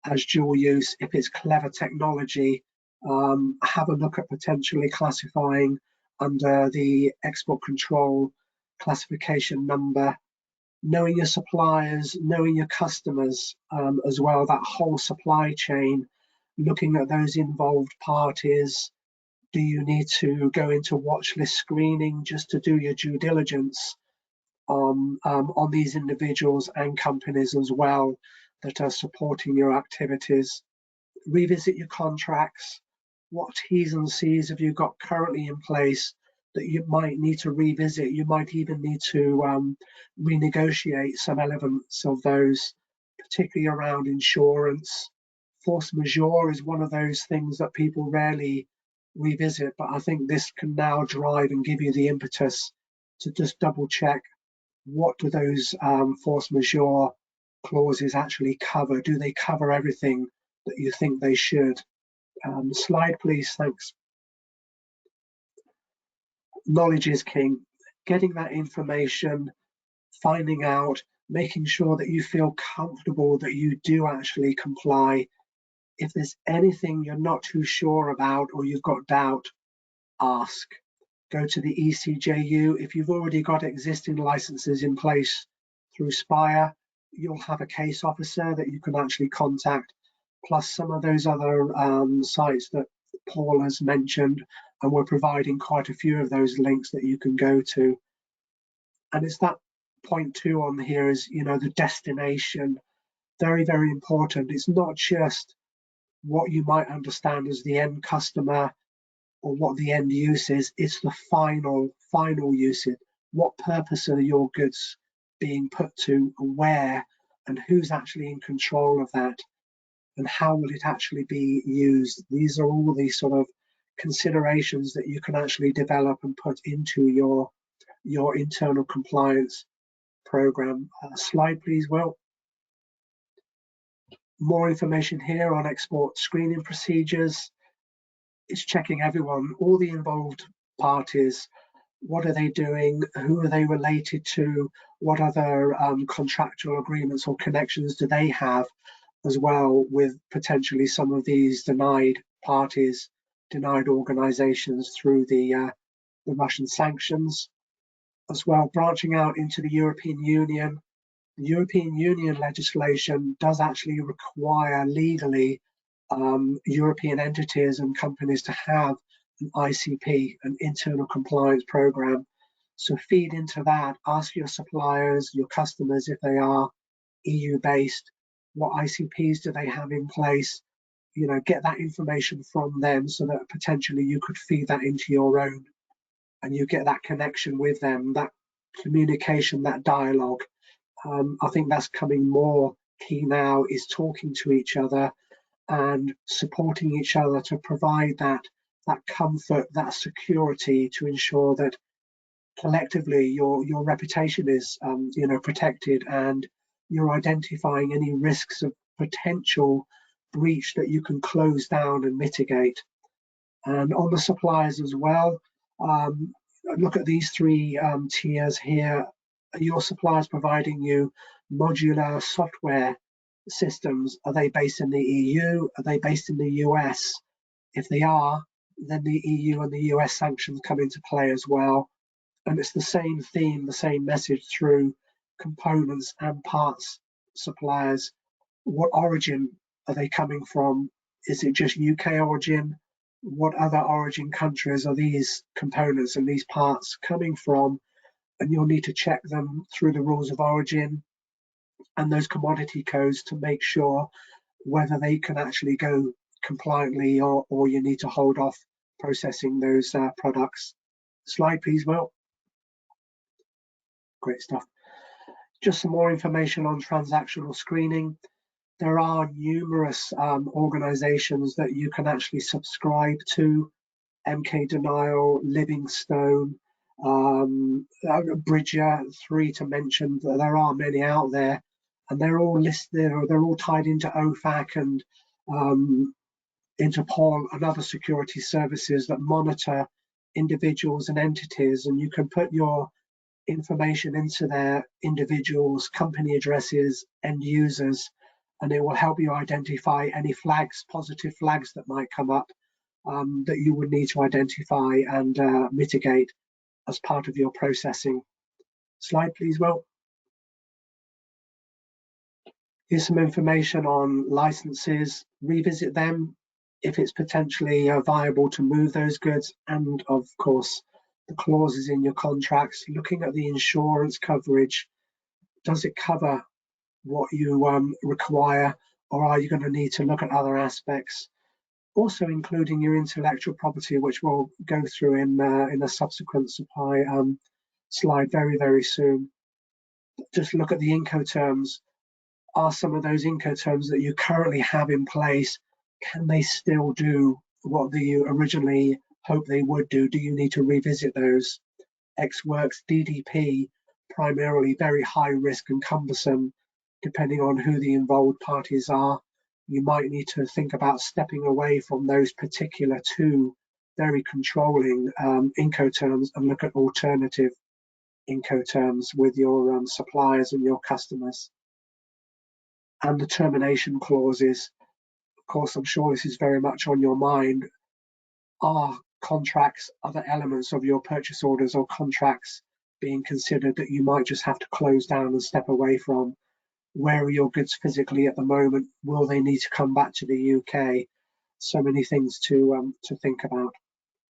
as dual use, if it's clever technology, have a look at potentially classifying under the export control classification number. Knowing your suppliers, knowing your customers as well, that whole supply chain, looking at those involved parties. Do you need to go into watch list screening just to do your due diligence on these individuals and companies as well that are supporting your activities? Revisit your contracts. What T's and C's have you got currently in place that you might need to revisit? You might even need to renegotiate some elements of those, particularly around insurance. Force majeure is one of those things that people rarely revisit, but I think this can now drive and give you the impetus to just double check what do those force majeure clauses actually cover. Do they cover everything that you think they should? Slide, please. Thanks. Knowledge is king. Getting that information, finding out, making sure that you feel comfortable that you do actually comply. If there's anything you're not too sure about or you've got doubt, ask. Go to the ECJU. If you've already got existing licenses in place through Spire, you'll have a case officer that you can actually contact, plus some of those other sites that Paul has mentioned, and we're providing quite a few of those links that you can go to. And it's that point 2 on here is, the destination. Very, very important. It's not just what you might understand as the end customer or what the end use is, it's the final usage. What purpose are your goods being put to, where, and who's actually in control of that, and how will it actually be used? These are all the sort of considerations that you can actually develop and put into your internal compliance program. Slide, please, Will. More information here on export screening procedures. It's checking everyone, all the involved parties. What are they doing? Who are they related to? What other contractual agreements or connections do they have as well with potentially some of these denied parties, denied organizations through the Russian sanctions? As well, branching out into the European Union, The European Union legislation does actually require legally European entities and companies to have an ICP, an internal compliance program. So feed into that, ask your suppliers, your customers, if they are EU based, what ICPs do they have in place? You know, get that information from them so that potentially you could feed that into your own, and you get that connection with them, that communication, that dialogue. I think that's coming more key now, is talking to each other and supporting each other to provide that comfort, that security, to ensure that collectively your reputation is protected, and you're identifying any risks of potential breach that you can close down and mitigate. And on the suppliers as well, look at these three tiers here. Are your suppliers providing you modular software systems? Are they based in the EU? Are they based in the US? If they are, then the EU and the US sanctions come into play as well. And it's the same theme, the same message through components and parts suppliers. What origin are they coming from? Is it just UK origin? What other origin countries are these components and these parts coming from? And you'll need to check them through the rules of origin and those commodity codes to make sure whether they can actually go compliantly, or you need to hold off processing those products. Slide, please, Will. Great stuff. Just some more information on transactional screening. There are numerous organizations that you can actually subscribe to. MK Denial, Livingstone, Bridger, three to mention. There are many out there, and they're all listed, or they're all tied into OFAC and Interpol and other security services that monitor individuals and entities, and you can put your information into their individuals, company addresses, end users, and it will help you identify any flags, positive flags that might come up that you would need to identify and mitigate as part of your processing. Slide, please, Will. Here's some information on licenses. Revisit them if it's potentially viable to move those goods, and of course the clauses in your contracts, looking at the insurance coverage. Does it cover what you require, or are you going to need to look at other aspects? Also including your intellectual property, which we'll go through in a subsequent supply slide very, very soon. Just look at the Incoterms. Are some of those Incoterms that you currently have in place, can they still do what you originally hoped they would do? Do you need to revisit those? Ex-works, DDP, primarily very high risk and cumbersome, depending on who the involved parties are. You might need to think about stepping away from those particular two very controlling Incoterms and look at alternative Incoterms with your suppliers and your customers. And the termination clauses. Of course, I'm sure this is very much on your mind. Are contracts, other elements of your purchase orders or contracts being considered that you might just have to close down and step away from? Where are your goods physically at the moment? Will they need to come back to the UK? So many things to think about.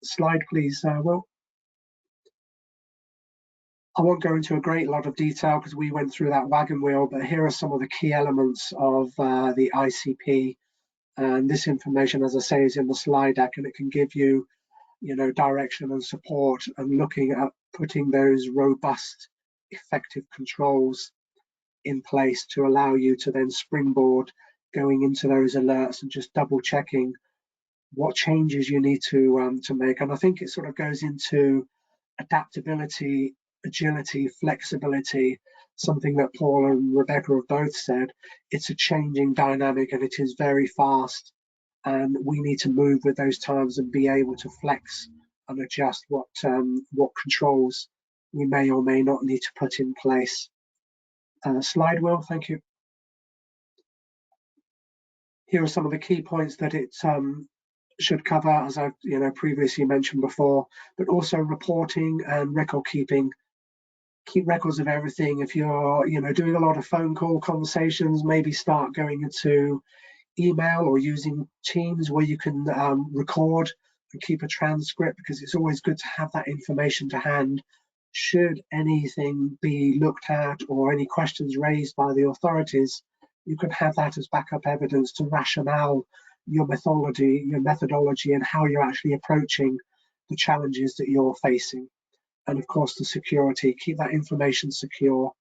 Slide, please, Will. I won't go into a great lot of detail because we went through that wagon wheel, but here are some of the key elements of the ICP. And this information, as I say, is in the slide deck, and it can give you, direction and support, and looking at putting those robust, effective controls in place to allow you to then springboard going into those alerts and just double checking what changes you need to make. And I think it sort of goes into adaptability, agility, flexibility, something that Paul and Rebecca have both said. It's a changing dynamic, and it is very fast, and we need to move with those times and be able to flex and adjust what controls we may or may not need to put in place. Slide, Will, thank you. Here are some of the key points that it should cover, as I've previously mentioned before, but also reporting and record keeping. keep records of everything. If you're, doing a lot of phone call conversations, maybe start going into email or using Teams where you can record and keep a transcript, because it's always good to have that information to hand should anything be looked at or any questions raised by the authorities. You can have that as backup evidence to rationale your methodology and how you're actually approaching the challenges that you're facing. And of course, the security, keep that information secure.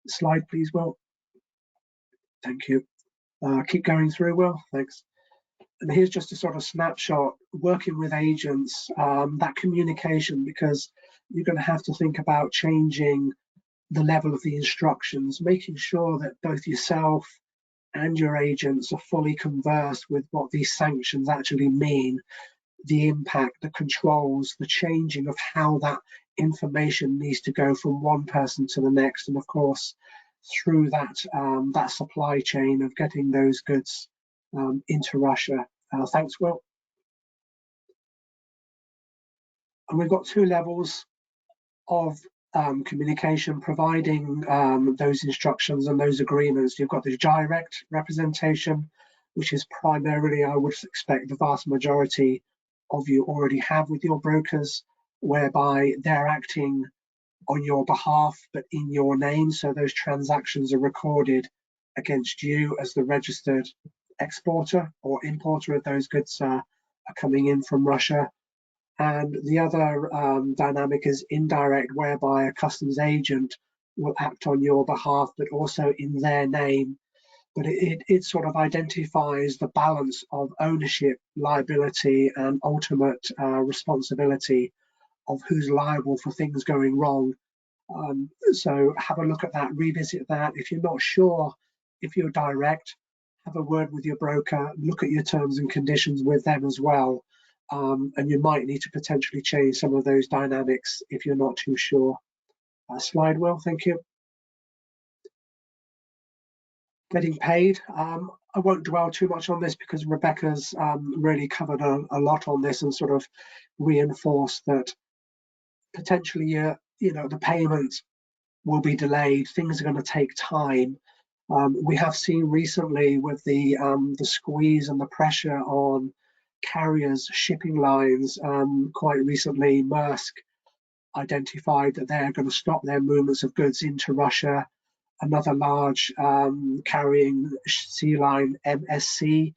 Slide, please, Will. Thank you. Keep going through, Will. Thanks. And here's just a sort of snapshot, working with agents, that communication, because you're going to have to think about changing the level of the instructions, making sure that both yourself and your agents are fully conversed with what these sanctions actually mean, the impact, the controls, the changing of how that information needs to go from one person to the next, and of course through that that supply chain of getting those goods into Russia. Thanks, Will. And we've got two levels of communication providing those instructions and those agreements. You've got the direct representation, which is primarily, I would expect the vast majority of you already have with your brokers, whereby they're acting on your behalf but in your name, so those transactions are recorded against you as the registered exporter or importer of those goods are coming in from Russia. And the other dynamic is indirect, whereby a customs agent will act on your behalf, but also in their name. But it sort of identifies the balance of ownership, liability, and ultimate responsibility of who's liable for things going wrong. So have a look at that, revisit that. If you're not sure, if you're direct, have a word with your broker, look at your terms and conditions with them as well. And you might need to potentially change some of those dynamics if you're not too sure. Slide, Will, thank you. Getting paid. I won't dwell too much on this because Rebecca's really covered a lot on this and sort of reinforced that potentially, the payment will be delayed. Things are going to take time. We have seen recently with the squeeze and the pressure on carriers, shipping lines, quite recently Maersk identified that they're going to stop their movements of goods into Russia. Another large carrying sea line, MSC,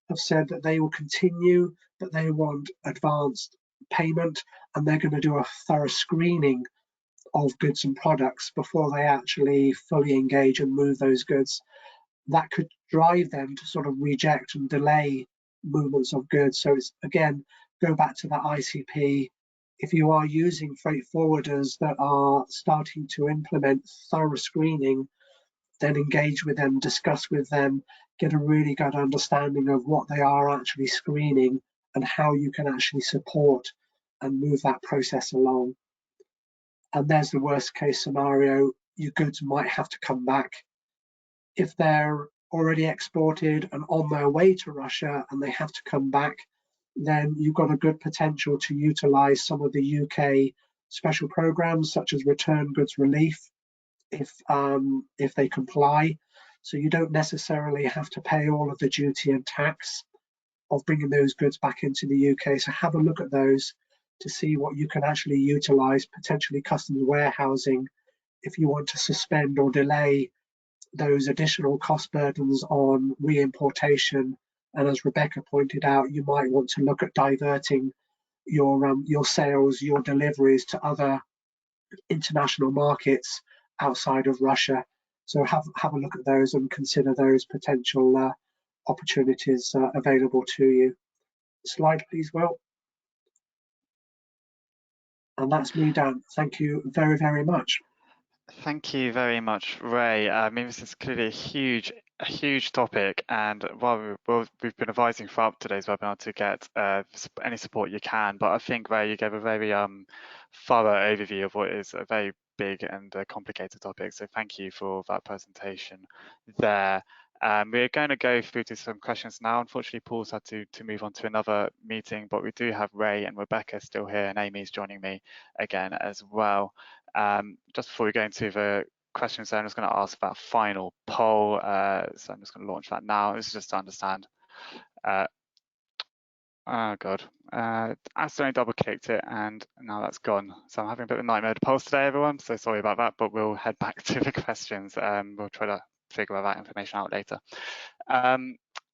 have said that they will continue, but they want advanced payment, and they're going to do a thorough screening of goods and products before they actually fully engage and move those goods. That could drive them to sort of reject and delay movements of goods. So it's, again, go back to that ICP. If you are using freight forwarders that are starting to implement thorough screening, then engage with them, discuss with them, get a really good understanding of what they are actually screening and how you can actually support and move that process along. And there's the worst case scenario, your goods might have to come back. If they're already exported and on their way to Russia and they have to come back, then you've got a good potential to utilize some of the UK special programs such as return goods relief if they comply. So you don't necessarily have to pay all of the duty and tax of bringing those goods back into the UK. So have a look at those to see what you can actually utilize, potentially customs warehousing, if you want to suspend or delay those additional cost burdens on re-importation. And as Rebecca pointed out, you might want to look at diverting your sales, your deliveries to other international markets outside of Russia. So have a look at those and consider those potential opportunities available to you. Slide, please, Will. And that's me done. Thank you very, very much. Thank you very much, Ray. I mean, this is clearly a huge topic, and while we've been advising throughout today's webinar to get any support you can, but I think, Ray, you gave a very thorough overview of what is a very big and complicated topic, so thank you for that presentation there. We're going to go through to some questions now. Unfortunately, Paul's had to move on to another meeting, but we do have Ray and Rebecca still here, and Amy's joining me again as well. Just before we go into the questions, I'm just going to ask about final poll. So I'm just going to launch that now. This is just to understand. Oh God, accidentally double clicked it and now that's gone. So I'm having a bit of a nightmare to poll today, everyone. So sorry about that, but we'll head back to the questions. We'll try to figure that information out later.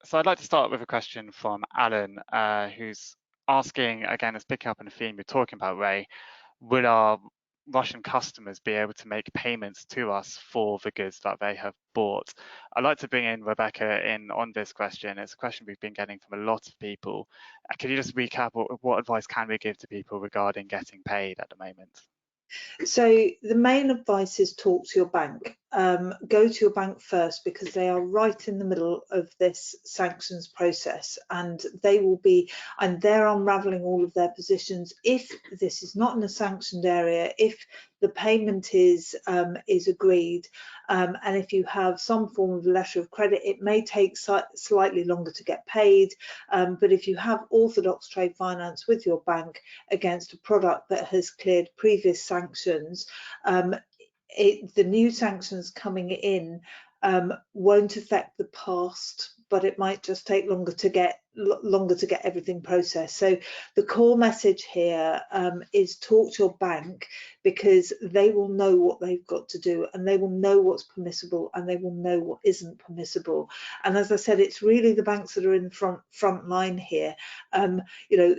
So I'd like to start with a question from Alan, who's asking, again, it's picking up on the theme you're talking about, Ray, will our Russian customers be able to make payments to us for the goods that they have bought? I'd like to bring in Rebecca in on this question. It's a question we've been getting from a lot of people. Could you just recap what advice can we give to people regarding getting paid at the moment? So the main advice is talk to your bank. Go to your bank first, because they are right in the middle of this sanctions process, and they're unraveling all of their positions. If this is not in a sanctioned area, if the payment is agreed, and if you have some form of letter of credit, it may take slightly longer to get paid. But if you have orthodox trade finance with your bank against a product that has cleared previous sanctions, the new sanctions coming in won't affect the past, but it might just take longer to get everything processed. So the core message here is talk to your bank, because they will know what they've got to do, and they will know what's permissible, and they will know what isn't permissible. And as I said, it's really the banks that are in the front line here. You know,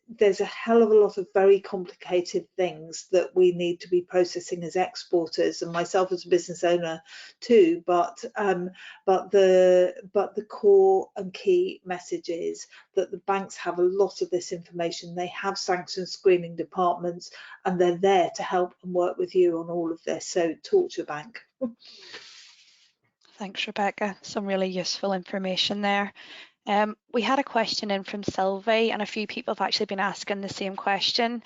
there's a hell of a lot of very complicated things that we need to be processing as exporters, and myself as a business owner too. But the core and key message is that the banks have a lot of this information. They have sanctions screening departments, and they're there to help and work with you on all of this. So talk to your bank. Thanks, Rebecca. Some really useful information there. We had a question in from Sylvie, and a few people have actually been asking the same question.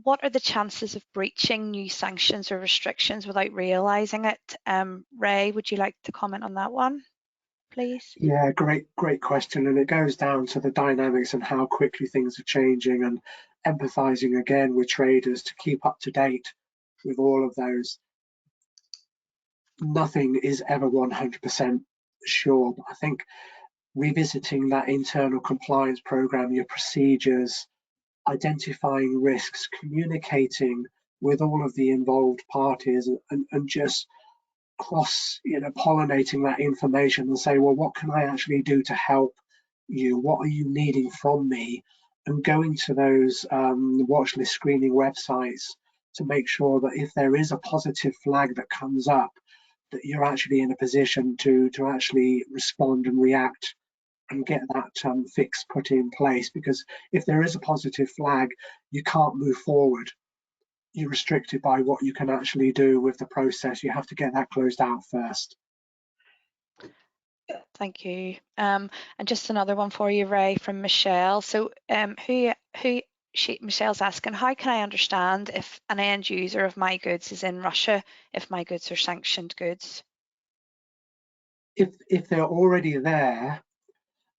What are the chances of breaching new sanctions or restrictions without realising it? Ray, would you like to comment on that one, please? Yeah, great question. And it goes down to the dynamics and how quickly things are changing, and empathizing again with traders to keep up to date with all of those. Nothing is ever 100% sure, but I think revisiting that internal compliance program, your procedures, identifying risks, communicating with all of the involved parties, and just pollinating that information and say, well, what can I actually do to help you? What are you needing from me? And going to those watch list screening websites to make sure that if there is a positive flag that comes up, that you're actually in a position to actually respond and react and get that fix put in place. Because if there is a positive flag, you can't move forward. You're restricted by what you can actually do with the process. You have to get that closed out first. Thank you. And just another one for you, Ray, from Michelle. So Michelle's asking, how can I understand if an end user of my goods is in Russia if my goods are sanctioned goods? If they're already there,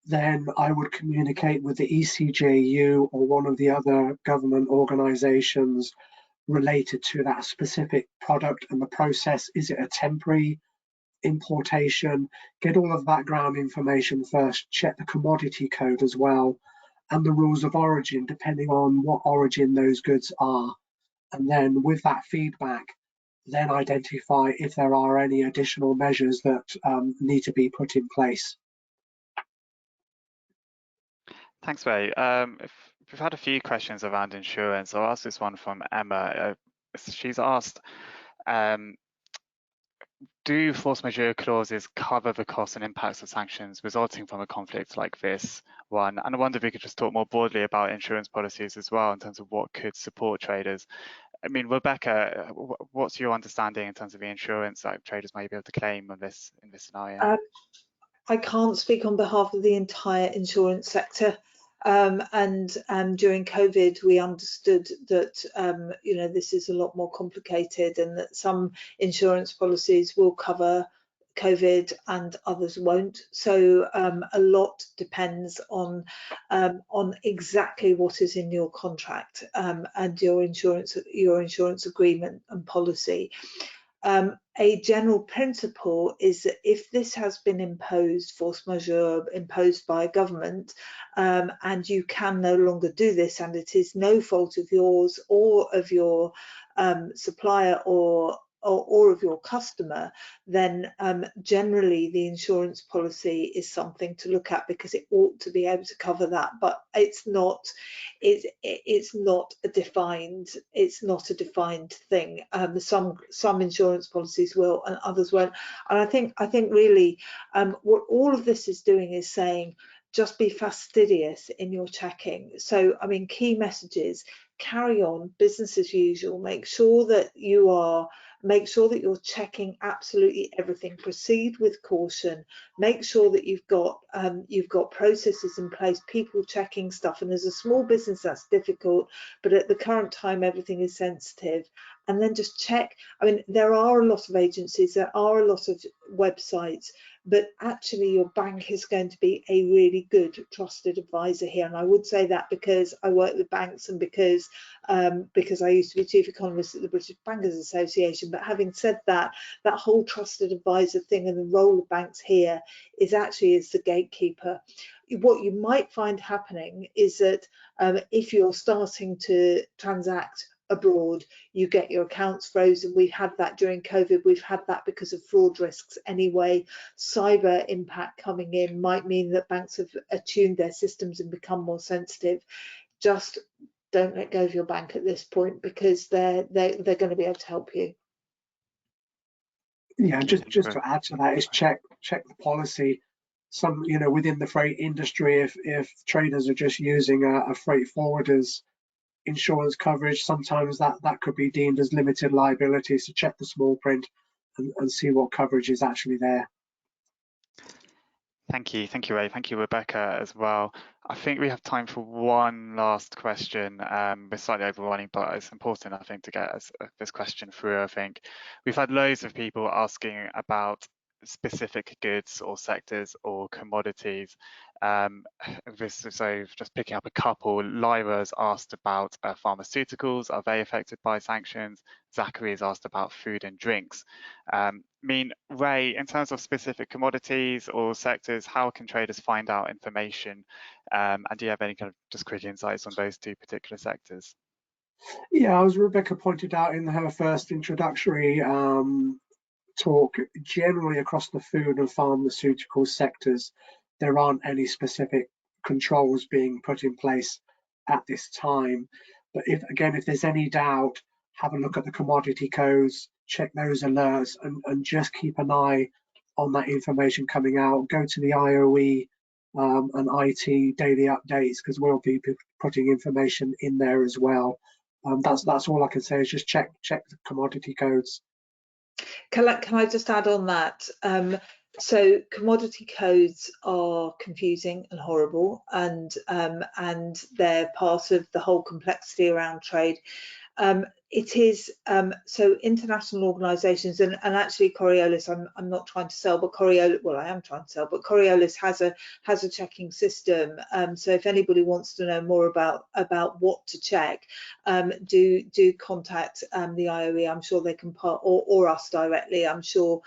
then I would communicate with the ECJU or one of the other government organizations related to that specific product and the process. Is it a temporary importation? Get all of the background information first, check the commodity code as well, and the rules of origin, depending on what origin those goods are. And then with that feedback, then identify if there are any additional measures that need to be put in place. Thanks, Ray. We've had a few questions around insurance. I'll ask this one from Emma. She's asked, do force majeure clauses cover the costs and impacts of sanctions resulting from a conflict like this one? And I wonder if we could just talk more broadly about insurance policies as well in terms of what could support traders. I mean, Rebecca, what's your understanding in terms of the insurance that traders might be able to claim on this in this scenario? I can't speak on behalf of the entire insurance sector. And during COVID, we understood that this is a lot more complicated, and that some insurance policies will cover COVID and others won't. So a lot depends on exactly what is in your contract and your insurance agreement and policy. A general principle is that if this has been imposed, force majeure imposed by a government, and you can no longer do this, and it is no fault of yours or of your supplier or of your customer, then generally the insurance policy is something to look at, because it ought to be able to cover that. But it's not a defined thing. Some insurance policies will and others won't. And I think really what all of this is doing is saying, just be fastidious in your checking. So I mean, key messages: carry on business as usual. Make sure that you're checking absolutely everything. Proceed with caution. Make sure that you've got processes in place, people checking stuff. And as a small business, that's difficult, but at the current time, everything is sensitive. And then just check. I mean, there are a lot of agencies, there are a lot of websites, but actually your bank is going to be a really good trusted advisor here. And I would say that because I work with banks and because I used to be chief economist at the British Bankers Association. But having said that, that whole trusted advisor thing and the role of banks here is the gatekeeper. What you might find happening is that if you're starting to transact abroad, you get your accounts frozen. We've had that during COVID. We've had that because of fraud risks anyway. Cyber impact coming in might mean that banks have attuned their systems and become more sensitive. Just don't let go of your bank at this point, because they're going to be able to help you. Yeah, just to add to that is check the policy. Some, within the freight industry, if traders are just using a freight forwarder's insurance coverage, sometimes that could be deemed as limited liability. So check the small print and see what coverage is actually there. Thank you, Ray. Thank you, Rebecca, as well. I think we have time for one last question. We're slightly overrunning, but it's important, I think, to get this question through. I think we've had loads of people asking about specific goods or sectors or commodities. So just picking up a couple, Lyra's asked about pharmaceuticals. Are they affected by sanctions? Zachary has asked about food and drinks. Ray, in terms of specific commodities or sectors, how can traders find out information? And do you have any kind of just quick insights on those two particular sectors? Yeah, as Rebecca pointed out in her first introductory talk, generally across the food and pharmaceutical sectors, there aren't any specific controls being put in place at this time. But if there's any doubt, have a look at the commodity codes, check those alerts, and just keep an eye on that information coming out. Go to the IOE and IT daily updates, because we'll be putting information in there as well. That's all I can say, is just check the commodity codes. Can I just add on that? So commodity codes are confusing and horrible, and they're part of the whole complexity around trade. It is so international organisations, and actually Coriolis, I'm not trying to sell, but Coriolis, well, I am trying to sell, but Coriolis has a checking system. So if anybody wants to know more about what to check, do contact the IOE. I'm sure they can or us directly. I'm sure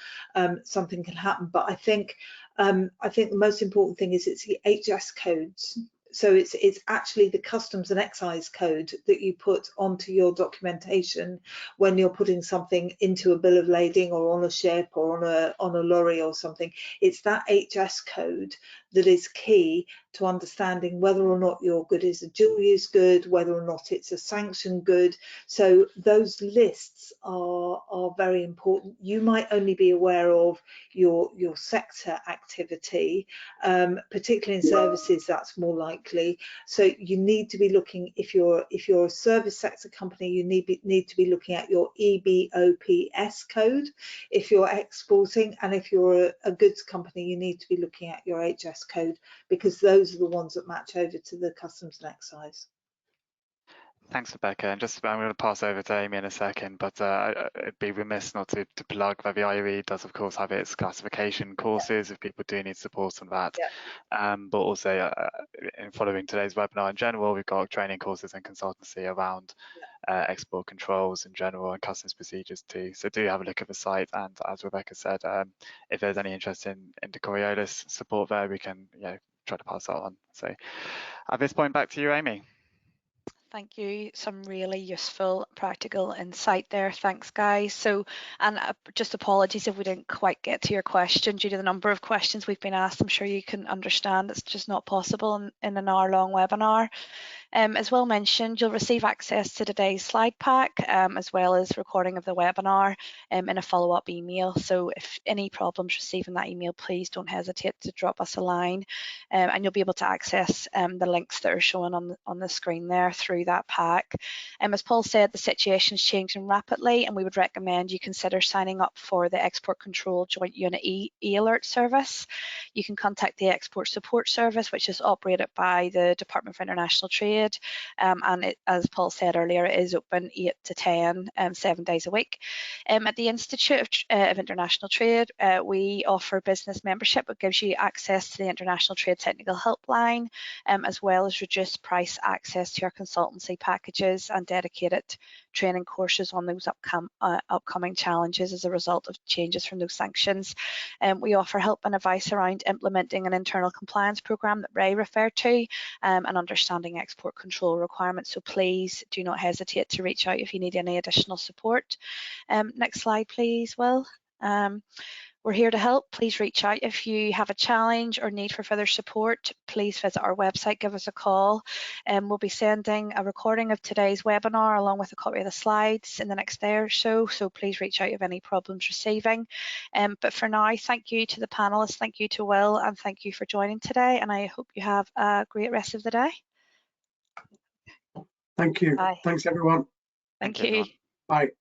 something can happen. But I think the most important thing is it's the HS codes. So it's actually the customs and excise code that you put onto your documentation when you're putting something into a bill of lading or on a ship or on a lorry or something. It's that HS code that is key to understanding whether or not your good is a dual use good, whether or not it's a sanctioned good. So those lists are very important. You might only be aware of your sector activity, particularly in services, that's more likely. So you need to be looking, if you're a service sector company, you need to be looking at your EBOPS code if you're exporting, and if you're a goods company, you need to be looking at your HS code, because those are the ones that match over to the customs and excise. Thanks, Rebecca. And just I'm going to pass over to Amy in a second, but it'd be remiss not to plug that the IOE does, of course, have its classification courses if people do need support on that. But also, in following today's webinar in general, we've got training courses and consultancy around export controls in general and customs procedures too. So do have a look at the site. And as Rebecca said, if there's any interest in the Coriolis support there, we can try to pass that on. So at this point, back to you, Amy. Thank you. Some really useful practical insight there. Thanks, guys. So, and just apologies if we didn't quite get to your question due to the number of questions we've been asked. I'm sure you can understand it's just not possible in an hour-long webinar. As Will mentioned, you'll receive access to today's slide pack as well as recording of the webinar in a follow-up email. So if any problems receiving that email, please don't hesitate to drop us a line and you'll be able to access the links that are shown on the screen there through that pack. As Paul said, the situation's changing rapidly and we would recommend you consider signing up for the Export Control Joint Unit e-alert service. You can contact the Export Support Service, which is operated by the Department for International Trade. And it, as Paul said earlier, it is open 8 to 10, 7 days a week. At the Institute of International Trade, we offer business membership, which gives you access to the International Trade Technical Helpline, as well as reduced price access to our consultancy packages and dedicated training courses on those upcoming challenges as a result of changes from those sanctions. We offer help and advice around implementing an internal compliance programme that Ray referred to and understanding export control requirements. So please do not hesitate to reach out if you need any additional support. Next slide, please, Will. We're here to help. Please reach out if you have a challenge or need for further support. Please visit our website, give us a call. We'll be sending a recording of today's webinar along with a copy of the slides in the next day or so. So please reach out if any problems receiving. But for now, thank you to the panelists, thank you to Will, and thank you for joining today. And I hope you have a great rest of the day. Thank you. Bye. Thanks, everyone. Thank you. Bye.